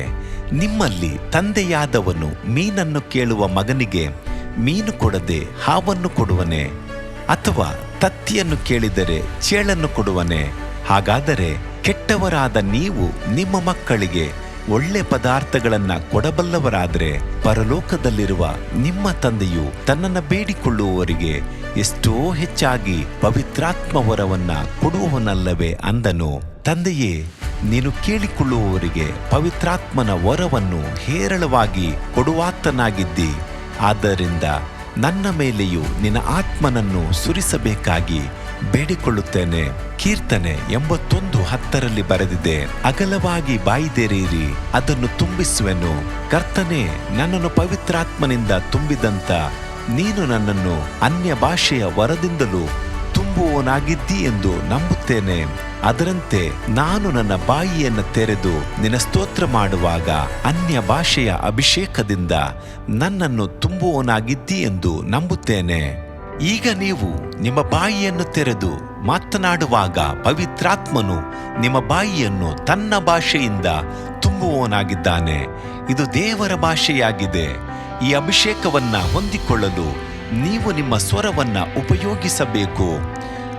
ನಿಮ್ಮಲ್ಲಿ ತಂದೆಯಾದವನು ಮೀನನ್ನು ಕೇಳುವ ಮಗನಿಗೆ ಮೀನು ಕೊಡದೆ ಹಾವನ್ನು ಕೊಡುವನೆ? ಅಥವಾ ತತ್ತಿಯನ್ನು ಕೇಳಿದರೆ ಚೇಳನ್ನು ಕೊಡುವನೆ? ಹಾಗಾದರೆ ಕೆಟ್ಟವರಾದ ನೀವು ನಿಮ್ಮ ಮಕ್ಕಳಿಗೆ ಒಳ್ಳೆ ಪದಾರ್ಥಗಳನ್ನ ಕೊಡಬಲ್ಲವರಾದರೆ ಪರಲೋಕದಲ್ಲಿರುವ ನಿಮ್ಮ ತಂದೆಯು ತನ್ನನ್ನು ಬೇಡಿಕೊಳ್ಳುವವರಿಗೆ ಎಷ್ಟೋ ಹೆಚ್ಚಾಗಿ ಪವಿತ್ರಾತ್ಮ ವರವನ್ನ ಕೊಡುವವನಲ್ಲವೇ ಅಂದನು. ತಂದೆಯೇ, ನೀನು ಕೇಳಿಕೊಳ್ಳುವವರಿಗೆ ಪವಿತ್ರಾತ್ಮನ ವರವನ್ನು ಹೇರಳವಾಗಿ ಕೊಡುವಾತನಾಗಿದ್ದಿ. ಆದ್ದರಿಂದ ನನ್ನ ಮೇಲೆಯೂ ನಿನ್ನ ಆತ್ಮನನ್ನು ಸುರಿಸಬೇಕಾಗಿ ಬೇಡಿಕೊಳ್ಳುತ್ತೇನೆ. ಕೀರ್ತನೆ 81:10 ಬರೆದಿದೆ, ಅಗಲವಾಗಿ ಬಾಯಿದೆರೆಯಿರಿ, ಅದನ್ನು ತುಂಬಿಸುವೆನು. ಕರ್ತನೇ, ನನ್ನನ್ನು ಪವಿತ್ರಾತ್ಮನಿಂದ ತುಂಬಿದಂತ ನೀನು ನನ್ನನ್ನು ಅನ್ಯ ಭಾಷೆಯ ವರದಿಂದಲೂ ತುಂಬುವವನಾಗಿದ್ದಿ ಎಂದು ನಂಬುತ್ತೇನೆ. ಅದರಂತೆ ನಾನು ನನ್ನ ಬಾಯಿಯನ್ನು ತೆರೆದು ನಿನ್ನ ಸ್ತೋತ್ರ ಮಾಡುವಾಗ ಅನ್ಯ ಭಾಷೆಯ ಅಭಿಷೇಕದಿಂದ ನನ್ನನ್ನು ತುಂಬುವವನಾಗಿದ್ದಿ ಎಂದು ನಂಬುತ್ತೇನೆ. ಈಗ ನೀವು ನಿಮ್ಮ ಬಾಯಿಯನ್ನು ತೆರೆದು ಮಾತನಾಡುವಾಗ ಪವಿತ್ರಾತ್ಮನು ನಿಮ್ಮ ಬಾಯಿಯನ್ನು ತನ್ನ ಭಾಷೆಯಿಂದ ತುಂಬುವವನಾಗಿದ್ದಾನೆ. ಇದು ದೇವರ ಭಾಷೆಯಾಗಿದೆ. ಈ ಅಭಿಷೇಕವನ್ನ ಹೊಂದಿಕೊಳ್ಳಲು ನೀವು ನಿಮ್ಮ ಸ್ವರವನ್ನ ಉಪಯೋಗಿಸಬೇಕು.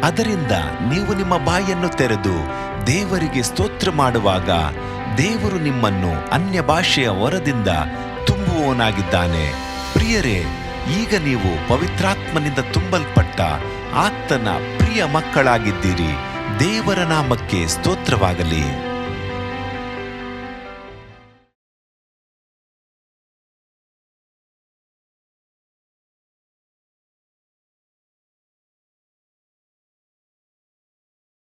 ಅದರಿಂದ ನೀವು ನಿಮ್ಮ ಬಾಯನ್ನು ತೆರೆದು ದೇವರಿಗೆ ಸ್ತೋತ್ರ ಮಾಡುವಾಗ ದೇವರು ನಿಮ್ಮನ್ನು ಅನ್ಯ ಭಾಷೆಯ ವರದಿಂದ ತುಂಬುವವನಾಗಿದ್ದಾನೆ. ಪ್ರಿಯರೇ, ಈಗ ನೀವು ಪವಿತ್ರಾತ್ಮನಿಂದ ತುಂಬಲ್ಪಟ್ಟ ಆತನ ಪ್ರಿಯ ಮಕ್ಕಳಾಗಿದ್ದೀರಿ. ದೇವರ ನಾಮಕ್ಕೆ ಸ್ತೋತ್ರವಾಗಲಿ.